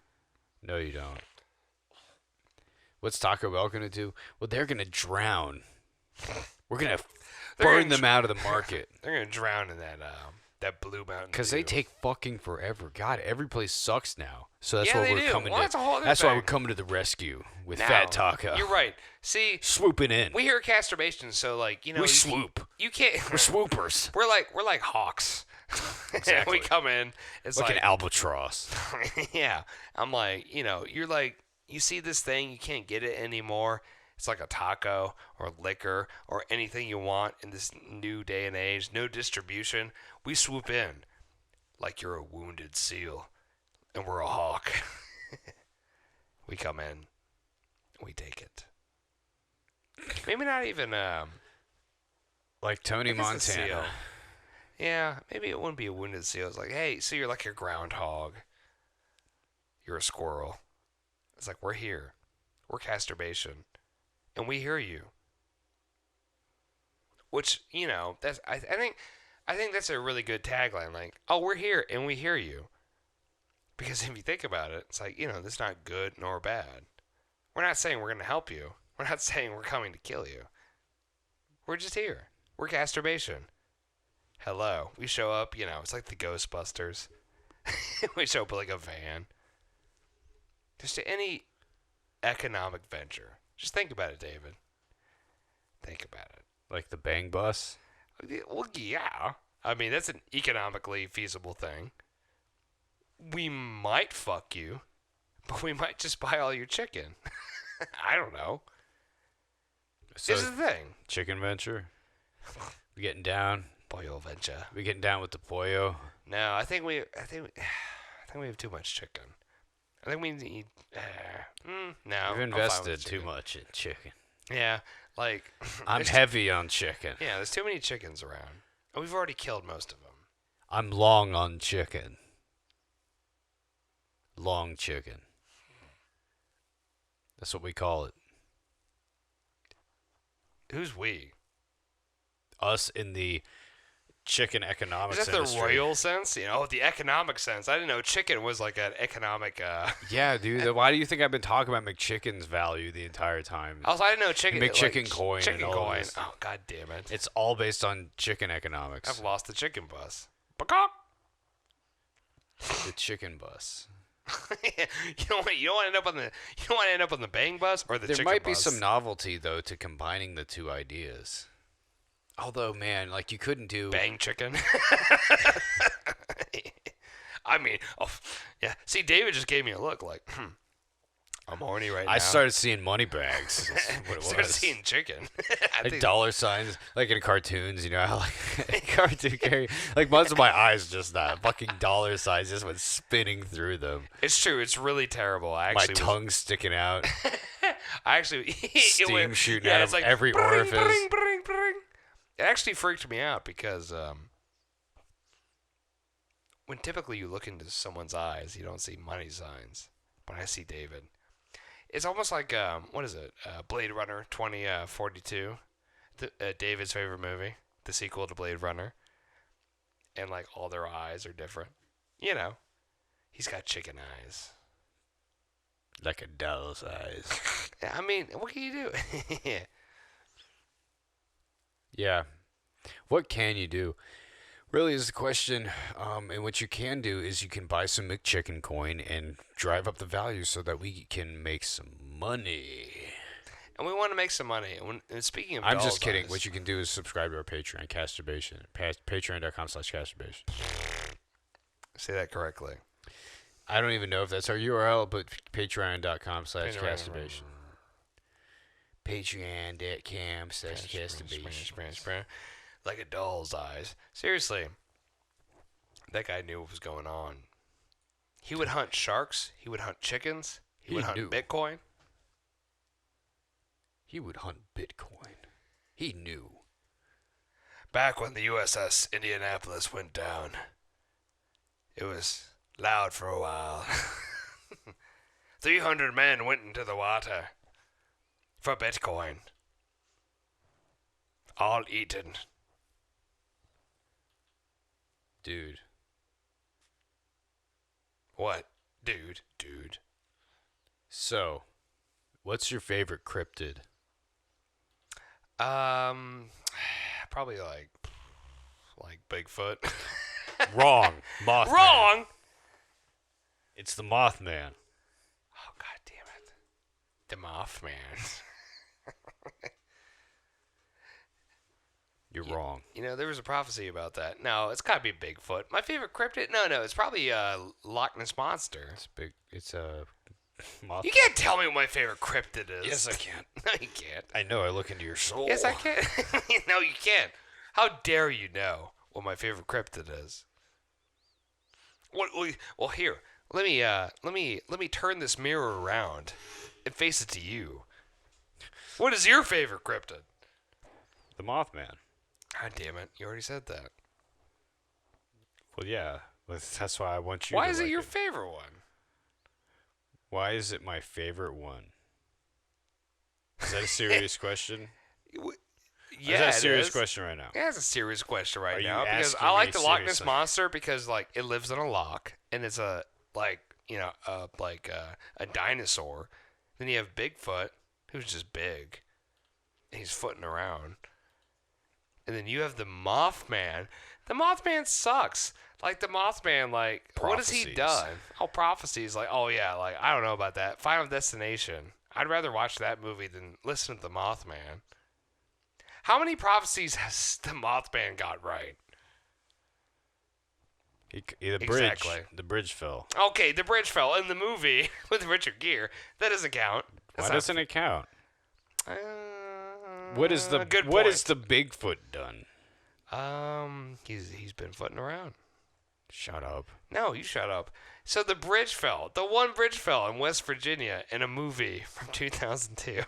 No, you don't. What's Taco Bell going to do? Well, they're going to drown. We're going to burn them out of the market.
They're going to drown in That Blue Mountain
Because
Dew.
they take fucking forever. God, every place sucks now. So that's
Yeah,
why
they
we're
do.
coming
Well,
to.
that's a whole other
That's why
thing.
we're coming to the rescue with
Now,
Fat Taco.
You're right. See,
Swooping in.
we hear Casturbation, so like
We swoop.
You can't.
We're swoopers.
We're like hawks.
Exactly.
We come in. It's
Like
like
an albatross.
yeah. I'm like, you're like, you see this thing, you can't get it anymore. It's like a taco or liquor or anything you want in this new day and age. No distribution. We swoop in like you're a wounded seal, and we're a hawk. We come in. We take it. Maybe not even
Like Tony
I guess a seal.
Montana.
Yeah, maybe it wouldn't be a wounded seal. It's like, hey, so you're like a groundhog. You're a squirrel. It's like, we're here. We're Casturbation. And we hear you. Which, that's I think that's a really good tagline. Like, oh, we're here and we hear you. Because if you think about it, it's like, this is not good nor bad. We're not saying we're going to help you. We're not saying we're coming to kill you. We're just here. We're Casturbation. Hello. We show up, it's like the Ghostbusters. We show up with like a van. Just to any economic venture. Just think about it, David. Think about it.
Like the Bang Bus.
Well, yeah. I mean, that's an economically feasible thing. We might fuck you, but we might just buy all your chicken. I don't know.
So,
This is the thing.
Chicken venture. We getting down.
Pollo venture.
We getting down with the pollo.
No, I think we have too much chicken. I think we need. No,
We've
I'm fine with
invested too
chicken.
much in chicken.
Yeah, like
I'm
there's-
heavy on chicken.
Yeah, there's too many chickens around. And we've already killed most of them.
I'm long on chicken. Long chicken. That's what we call it.
Who's we?
Us in the chicken economics
Is that the
industry.
royal sense? The economic sense. I didn't know chicken was like an economic.
Yeah, dude. Why do you think I've been talking about McChicken's value the entire time?
Also, I didn't know chicken.
McChicken coin
Chicken
and all
coin.
this.
Oh, god damn it!
It's all based on chicken economics.
I've lost the chicken bus. Bakok.
The chicken bus.
You don't want to end up on the. You don't want to end up on the bang bus or the
There
chicken
might
bus.
be some novelty though to combining the two ideas. Although, man, like you couldn't do.
Bang chicken. I mean, yeah. See, David just gave me a look like, I'm horny right now.
I started seeing money bags. Is what it
started
was.
seeing chicken. I
Like
think-
dollar signs, like in cartoons, how like cartoon carry, like most of my eyes just that fucking dollar signs just went spinning through them.
It's true. It's really terrible. I
My
actually
tongue sticking out,
I actually
steam shooting out
it's
of every
bring,
orifice.
bring, bring, bring. It actually freaked me out because when typically you look into someone's eyes, you don't see money signs. But I see David. It's almost like what is it? Blade Runner 2042, David's favorite movie, the sequel to Blade Runner. And like all their eyes are different. He's got chicken eyes.
Like a doll's eyes.
I mean, what can you do?
Yeah. What can you do? Really is the question. And what you can do is you can buy some McChicken coin and drive up the value so that we can make some money.
And we want to make some money. And speaking of
I'm
doll's
just kidding.
eyes-
What you can do is subscribe to our Patreon, Casturbation. Patreon.com/Casturbation.
Say that correctly.
I don't even know if that's our URL, but Patreon.com/Casturbation. Patreon.com/Casturbation.
Like a doll's eyes. Seriously. That guy knew what was going on. He would hunt sharks. He would hunt chickens. He would hunt
knew.
Bitcoin.
He would hunt Bitcoin. He knew.
Back when the USS Indianapolis went down, it was loud for a while. 300 men went into the water for Bitcoin. All eaten.
Dude.
What? Dude.
So, what's your favorite cryptid?
Probably like Bigfoot.
Wrong. Mothman.
Wrong.
It's the Mothman.
Oh God damn it, the Mothman.
You're wrong.
You know, there was a prophecy about that. No, it's got to be Bigfoot. My favorite cryptid? No, it's probably Loch Ness Monster.
It's big. It's a Mothman.
You can't tell me what my favorite cryptid is.
Yes, I can.
No, you can't.
I know. I look into your soul.
Yes, I can. No, you can't. How dare you know what my favorite cryptid is? Well, here. Let me turn this mirror around and face it to you. What is your favorite cryptid?
The Mothman.
God damn it! You already said that.
Well, yeah. That's why I want you.
Why
to
is it
like
your favorite one?
Why is it my favorite one? Is that a serious question?
Yeah,
is that a serious
is.
question right now?
Yeah, it's a serious question right
Are you
now because
asking
I like
me
the Loch Ness
seriously?
Monster because like it lives in a loch and it's a a dinosaur. Then you have Bigfoot, who's just big. He's footing around. And then you have the Mothman. The Mothman sucks. Like the Mothman, like what has he
Prophecies.
done? Oh, prophecies. Like I don't know about that. Final Destination. I'd rather watch that movie than listen to the Mothman. How many prophecies has the Mothman got right? Exactly.
The bridge fell.
Okay, the bridge fell in the movie with Richard Gere. That doesn't count.
Why doesn't it count?
Uh,
What is the
good
what
point.
is the Bigfoot done?
He's been footing around.
Shut up.
No, you shut up. So the bridge fell. The one bridge fell in West Virginia in a movie from 2002.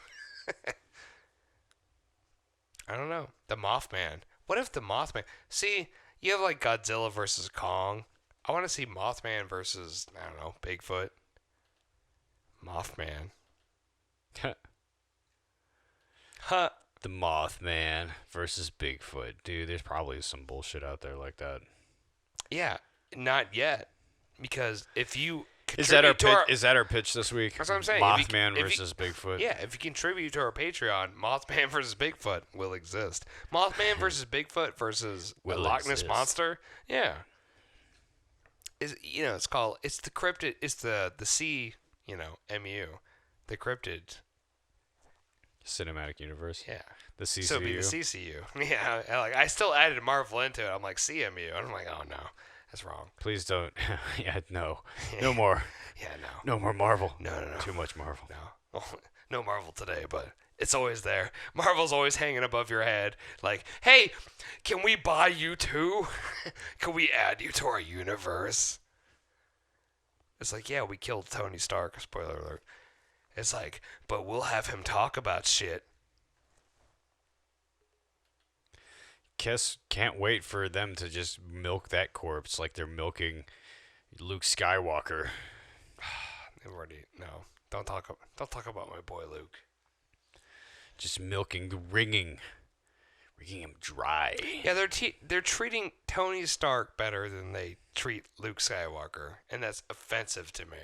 I don't know. The Mothman. What if the Mothman... See, you have like Godzilla versus Kong. I want to see Mothman versus, I don't know, Bigfoot. Mothman. Huh.
The Mothman versus Bigfoot. Dude, there's probably some bullshit out there like that.
Yeah, not yet. Because if you...
Is that our pitch?
our,
Is that our pitch this week?
That's what I'm saying.
Mothman versus Bigfoot.
Yeah, if you contribute to our Patreon, Mothman versus Bigfoot will exist. Mothman versus Bigfoot versus
Will
Loch Ness
exist.
Monster. Yeah. It's called. It's the cryptid. It's the C. MU, the cryptid.
Cinematic Universe.
Yeah.
The CCU.
So it'd be the CCU. Yeah. I still added Marvel into it. I'm like CMU. And I'm like, oh no, that's wrong.
Please don't. Yeah, no. No more.
Yeah, no.
No more Marvel.
No.
Too much Marvel.
No. Well, no Marvel today, but it's always there. Marvel's always hanging above your head. Like, hey, can we buy you too? Can we add you to our universe? It's like, yeah, we killed Tony Stark. Spoiler alert. It's like, but we'll have him talk about shit.
Can't wait for them to just milk that corpse like they're milking Luke Skywalker.
No. Don't talk about my boy Luke.
Just milking, wringing him dry.
Yeah, they're treating Tony Stark better than they treat Luke Skywalker, and that's offensive to me.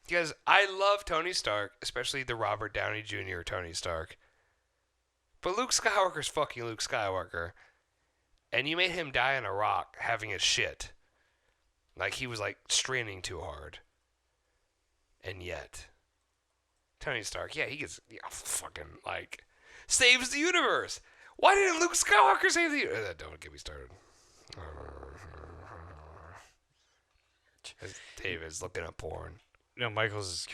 Because I love Tony Stark, especially the Robert Downey Jr. Tony Stark. But Luke Skywalker's fucking Luke Skywalker. And you made him die in a rock having a shit. Like he was like straining too hard. And yet, Tony Stark, yeah, he gets fucking like saves the universe. Why didn't Luke Skywalker save the universe? Don't get me started. David's looking at porn.
No, Michael's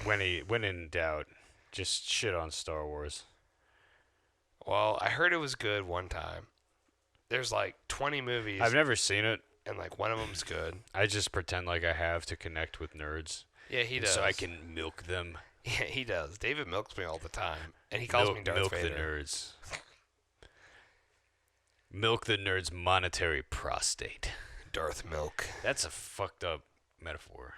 when in doubt, just shit on Star Wars.
Well, I heard it was good one time. There's like 20 movies.
I've never seen it.
And like one of them's good.
I just pretend like I have to connect with nerds.
Yeah, he does.
So I can milk them.
Yeah, he does. David milks me all the time, and he calls me Darth
milk
Vader.
the nerds. Milk the nerds' monetary prostate.
Darth Milk.
That's a fucked up metaphor.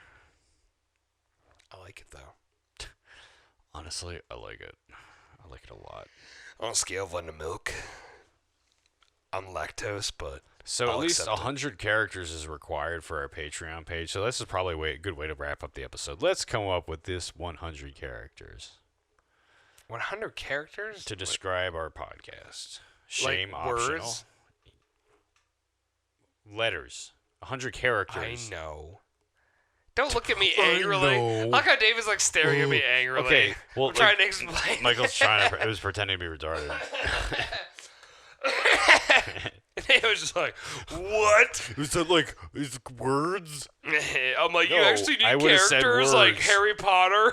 I like it though.
Honestly, I like it. I like it a lot.
On a scale of 1 to milk, I'm lactose, but
So
I'll
at least
accept it.
100 characters is required for our Patreon page. So this is probably a good way to wrap up the episode. Let's come up with this 100 characters
100 characters
to describe our podcast. Shame
like
optional.
words.
Letters. 100
I
characters.
know. Don't look at me angrily.
know.
Look how David's like staring at me angrily.
Okay, well,
I'm trying to explain.
Michael's trying to. It was pretending to be retarded.
And David was just like, "What?"
Is that like words?
I'm like, "You
No,
actually
I
need
would've said
characters like
words.
Harry Potter.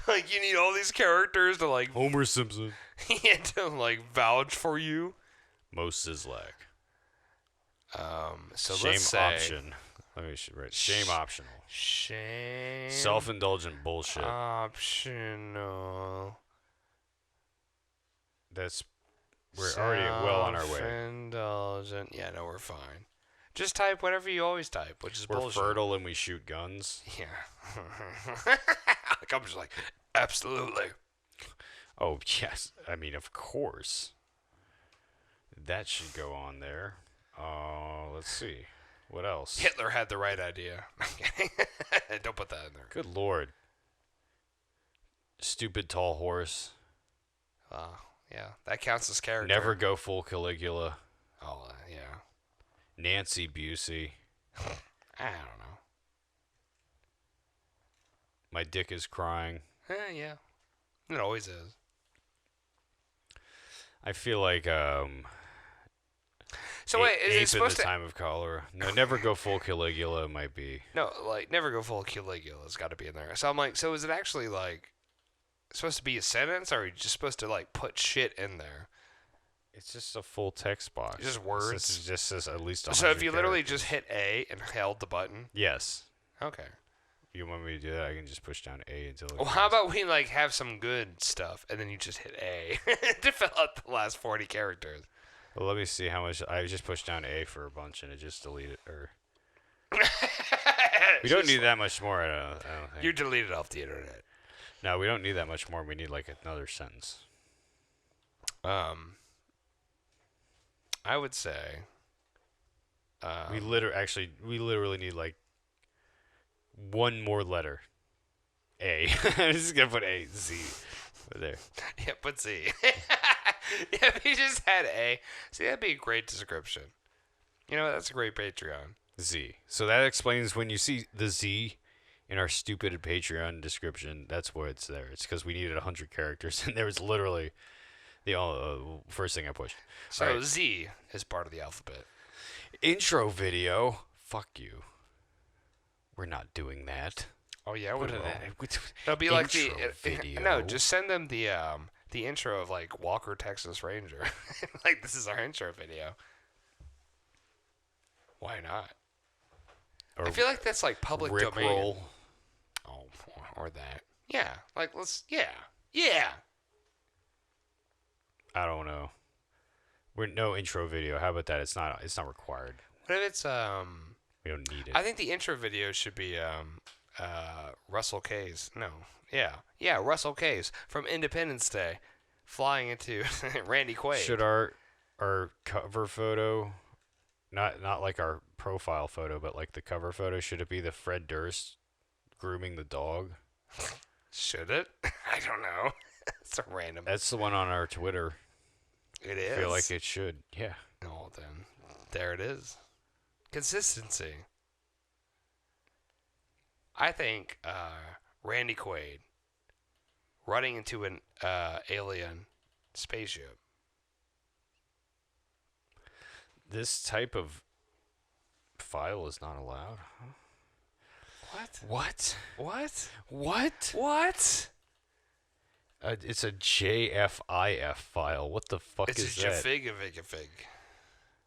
Like you need all these characters to like
Homer Simpson.
to like vouch for you."
Most Sislak.
So
Shame
let's say
option. Let me write. Shame optional.
shame
Self-indulgent bullshit.
optional.
That's we're already well on our way.
Self-indulgent. Yeah, no, we're fine. Just type whatever you always type, which is
We're
bullshit.
fertile and we shoot guns.
Yeah. Like, I'm just like, absolutely.
Oh yes, I mean of course. That should go on there. Let's see. What else?
Hitler had the right idea. Don't put that in there.
Good lord. Stupid tall horse.
Yeah, that counts as character.
Never go full Caligula.
Oh, yeah.
Nancy Busey.
I don't know.
My dick is crying.
Yeah. It always is.
I feel like
So wait, is it
ape in the
supposed to?
time of cholera. No, never go full Caligula might be.
No, like never go full Caligula. It's got to be in there. So I'm like, so is it actually like supposed to be a sentence, or are you just supposed to like put shit in there?
It's just a full text box.
Just words?
It just says at least 100
So if you literally
characters.
just hit A and held the button,
Yes.
okay.
You want me to do that? I can just push down A until it
Well, how about we like have some good stuff and then you just hit A to fill out the last 40 characters?
Well, let me see how much. I just pushed down A for a bunch and it just deleted. Or we don't need that much more. I don't think.
You deleted off the internet.
No, we don't need that much more. We need like another sentence.
I would say.
We literally need like one more letter. A. I'm just gonna put A Z. There.
Yeah, put Z. Yeah, if you just had A, see, that'd be a great description. You know, that's a great Patreon.
Z. So that explains when you see the Z in our stupid Patreon description. That's why it's there. It's because we needed 100 characters, and there was literally the first thing I pushed.
So
All right.
Z is part of the alphabet.
Intro video. Fuck you. We're not doing that.
Oh yeah,
What
we
are
will.
that?
It'll be like the
Intro video.
no, just send them the intro of like Walker Texas Ranger. Like this is our intro video. Why not?
Or
I feel like that's like public domain.
Rickroll.
Oh, or that. Yeah, like yeah.
I don't know. We're no intro video. How about that? It's not required.
What if it's
We don't need it.
I think the intro video should be Russell Case. No. Yeah, Russell Case from Independence Day flying into Randy Quaid.
Should our cover photo, not like our profile photo, but like the cover photo, should it be the Fred Durst grooming the dog?
Should it? I don't know. It's a random.
That's the one on our Twitter.
It is.
I feel like it should. Yeah.
No, then there it is. Consistency. I think Randy Quaid running into an alien spaceship.
This type of file is not allowed.
What?
What?
What? What?
It's a JFIF file. What the fuck
It's
is
a
that?
jafig.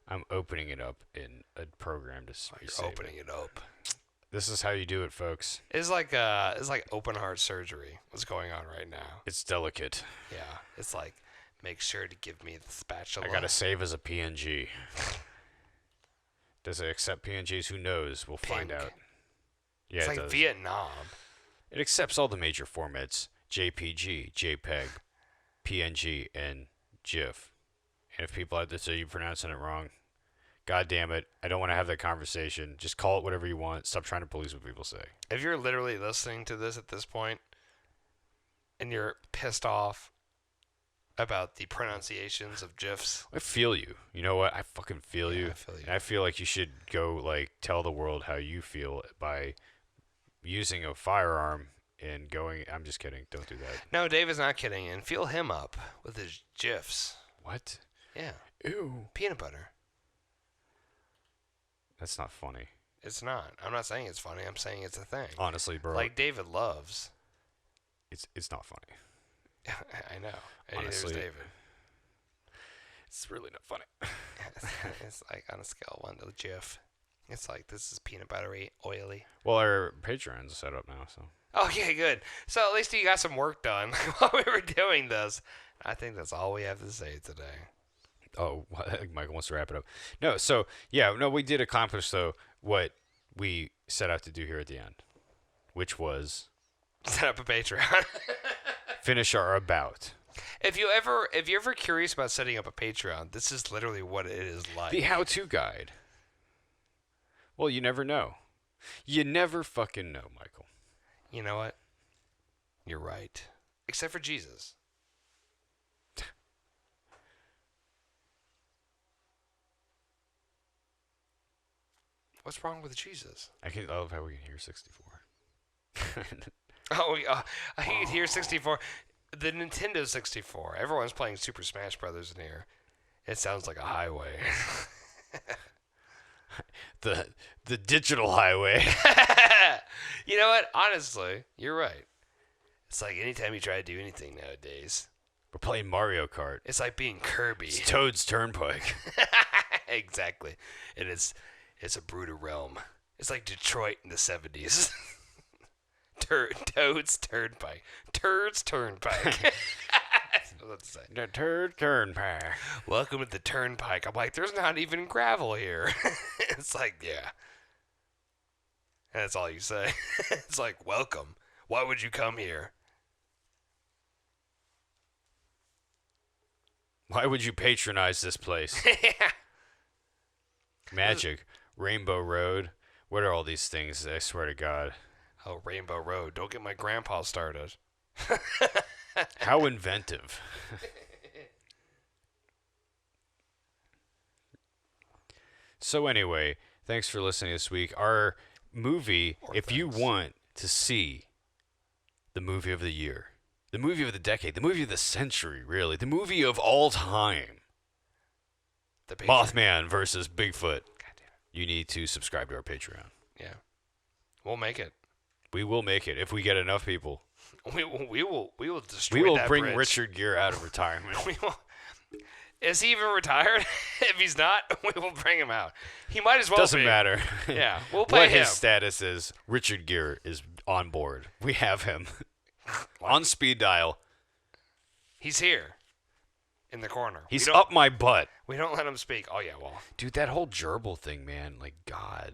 I'm opening it up in a program to
You're
save
opening it up.
This is how you do it, folks.
It's like open heart surgery. What's going on right now?
It's delicate.
Yeah, it's like make sure to give me the spatula.
I gotta save as a PNG. Does it accept PNGs? Who knows? We'll find
Pink.
out. Yeah,
It's
it
like
does.
Vietnam.
It accepts all the major formats: JPG, JPEG, PNG, and GIF. And if people out there say you're pronouncing it wrong, God damn it, I don't want to have that conversation. Just call it whatever you want. Stop trying to police what people say.
If you're literally listening to this at this point and you're pissed off about the pronunciations of GIFs.
I feel you. You know what? I fucking feel you.
I feel you.
And I feel like you should go tell the world how you feel by using a firearm and going. I'm just kidding. Don't do that.
No, Dave is not kidding. And feel him up with his GIFs.
What?
Yeah.
Ew.
Peanut butter.
That's not funny.
It's not. I'm not saying it's funny. I'm saying it's a thing.
Honestly, bro.
Like David loves.
It's not funny.
I know. And
Honestly,
neither is David.
It's really not funny.
It's like on a scale of 1 to GIF. It's like, this is peanut buttery, oily.
Well, our Patreon's set up now, so.
Okay, good. So at least you got some work done while we were doing this. I think that's all we have to say today.
Oh, Michael wants to wrap it up. No, so, yeah, no, we did accomplish, though, what we set out to do here at the end, which was
Set up a Patreon.
finish our about.
If you're ever curious about setting up a Patreon, this is literally what it is like.
The how-to guide. Well, you never know. You never fucking know, Michael.
You know what? You're right. Except for Jesus. What's wrong with Jesus?
I love how we can hear 64.
Oh, I can hear 64. The Nintendo 64. Everyone's playing Super Smash Brothers in here. It sounds like a highway.
the digital highway.
You know what? Honestly, you're right. It's like anytime you try to do anything nowadays,
We're playing Mario Kart.
it's like being Kirby.
It's Toad's Turnpike.
Exactly. And it's a brutal realm. It's like Detroit in the 70s. Toad's Turnpike. Turd's Turnpike. Let's say.
The Turd Turnpike.
Welcome to the Turnpike. I'm like, there's not even gravel here. It's like, yeah. And that's all you say. It's like, welcome. Why would you come here?
Why would you patronize this place?
Yeah.
Magic. Rainbow Road. What are all these things? I swear to God.
Oh, Rainbow Road. Don't get my grandpa started.
How inventive. So anyway, thanks for listening this week. Our movie, if you want to see the movie of the year, the movie of the decade, the movie of the century, really, the movie of all time,
The
Mothman versus Bigfoot, you need to subscribe to our Patreon.
Yeah. We'll make it.
We will make it if we get enough people.
We will destroy
We will
that
bring
bridge.
Richard Gere out of retirement.
We will. Is he even retired? If he's not, we will bring him out. He might as well
Doesn't
be.
matter.
Yeah, we'll pay
What
him.
his status is, Richard Gere is on board. We have him on speed dial.
He's here in the corner.
He's up my butt.
We don't let him speak. Oh, yeah, well.
Dude, that whole gerbil thing, man, like, God.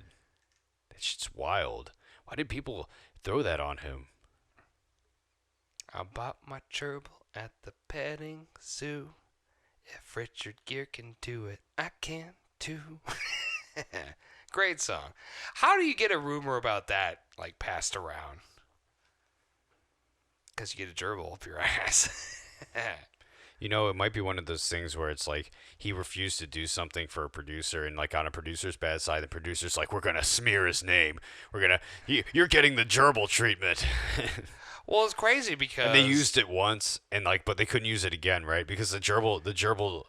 That shit's wild. Why did people throw that on him?
I bought my gerbil at the petting zoo. If Richard Gere can do it, I can too. Great song. How do you get a rumor about that, like, passed around? Because you get a gerbil up your ass.
You know, it might be one of those things where it's like he refused to do something for a producer, and like on a producer's bad side, the producer's like, "We're gonna smear his name. You're getting the gerbil treatment."
Well, it's crazy because
And they used it once, and but they couldn't use it again, right? Because the gerbil.
the gerbil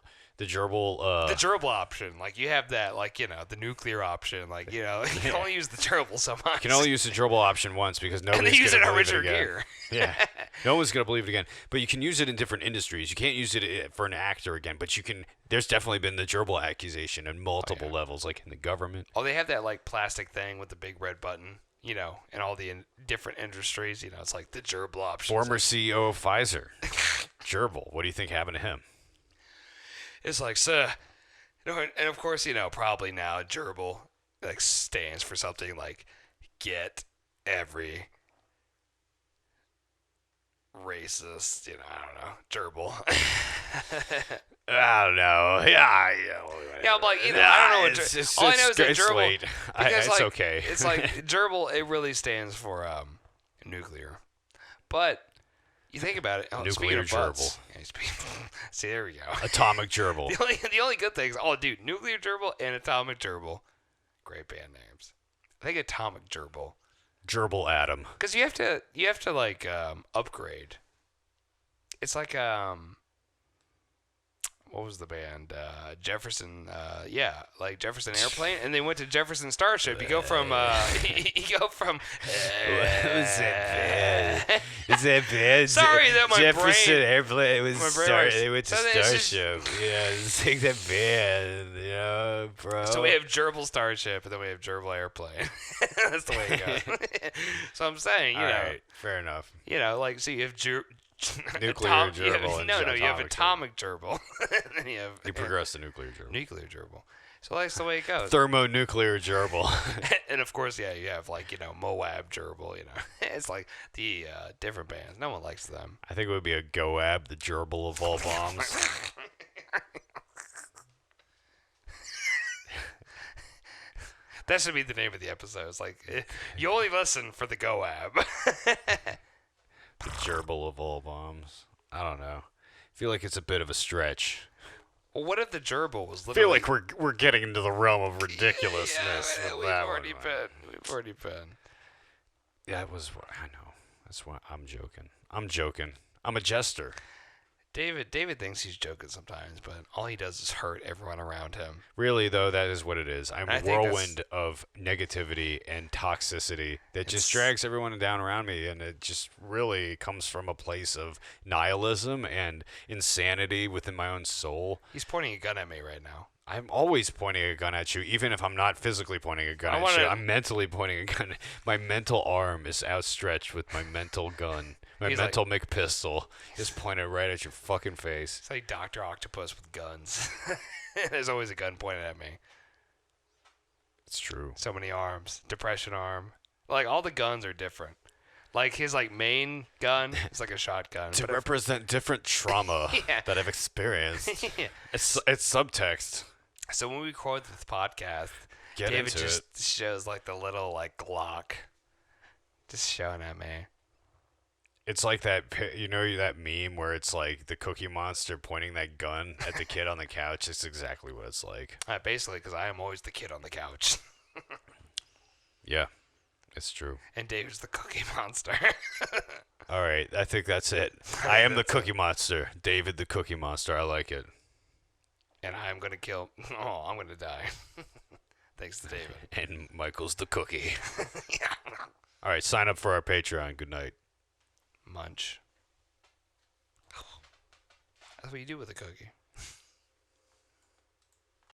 option, like you have that, like, you know, the nuclear option, like, you know, you can only use the gerbil so much.
You can only use the gerbil option once because
and
nobody's
they use it
gonna
on
believe it
Richard
again.
Gere.
Yeah, no one's gonna believe it again. But you can use it in different industries. You can't use it for an actor again. But you can. There's definitely been the gerbil accusation in multiple levels, like in the government.
Oh, they have that, like, plastic thing with the big red button, you know, in all the different industries. You know, it's like the gerbil option.
Former CEO of Pfizer, gerbil. What do you think happened to him?
It's like, sir. And of course, you know, probably now gerbil, like, stands for something like get every racist, you know, I don't know, gerbil.
I don't know. Yeah.
Yeah, I'm like, you know, I don't know what all I know is that
it's
gerbil.
late.
Because,
It's
like,
okay.
It's like gerbil. It really stands for nuclear. But you think about it. Oh,
Nuclear
speaking of butts,
gerbil.
yeah, speed. See, there we go.
Atomic Gerbil.
The only good things. Oh, dude, Nuclear Gerbil and Atomic Gerbil, great band names. I think Atomic Gerbil.
Gerbil Atom.
Because you have to like upgrade. It's like what was the band? Jefferson. Yeah, like Jefferson Airplane, and they went to Jefferson Starship. You go from you go from.
Was that bad? Is that bad?
Sorry that my
Jefferson
brain.
Airplane. It was they went to
So it's just-
Starship. Yeah, it's like that bad. Yeah, bro.
So we have Gerbil Starship, and then we have Gerbil Airplane. That's the way it goes. So I'm saying,
All right, fair enough.
like so you have
Nuclear gerbil and
you have
atomic
atomic gerbil. And then you have
You progress to nuclear gerbil.
nuclear gerbil. So that's the way it goes.
Thermonuclear gerbil.
And of course, yeah, you have like Moab gerbil. It's like the different bands. No one likes them.
I think it would be a Goab, the gerbil of all bombs.
That should be the name of the episode. It's like you only listen for the Goab.
The gerbil of all bombs. I don't know. I feel like it's a bit of a stretch.
Well, what if the gerbil was
I
literally?
feel like we're getting into the realm of ridiculousness.
Yeah,
with
we've
that
already
one.
been. We've already been.
Yeah, it was. I know. That's why I'm joking. I'm a jester.
David thinks he's joking sometimes, but all he does is hurt everyone around him.
Really, though, that is what it is. I'm
I
a
think
whirlwind of negativity and toxicity that just drags everyone down around me, and it just really comes from a place of nihilism and insanity within my own soul.
He's pointing a gun at me right now.
I'm always pointing a gun at you, even if I'm not physically pointing a gun at you. I'm mentally pointing a gun. My mental arm is outstretched with my mental gun. My
He's
mental McPistol is pointed right at your fucking face.
It's like Dr. Octopus with guns. There's always a gun pointed at me.
It's true.
So many arms. Depression arm. Like, all the guns are different. Like, his, main gun is like a shotgun.
To
but
represent different trauma
Yeah.
that I've experienced.
Yeah.
It's subtext.
So when we record this podcast,
Get
David
into
just
it.
shows, the little, Glock. Just showing at me.
It's like that, that meme where it's like the Cookie Monster pointing that gun at the kid on the couch. It's exactly what it's like.
Basically, because I am always the kid on the couch.
Yeah, it's true.
And David's the Cookie Monster.
All right, I think that's it. I am the Cookie Monster. David the Cookie Monster. I like it.
And I'm going to kill... Oh, I'm going to die. Thanks to David.
And Michael's the cookie.
Yeah.
All right, sign up for our Patreon. Good night.
Munch. That's what you do with a cookie.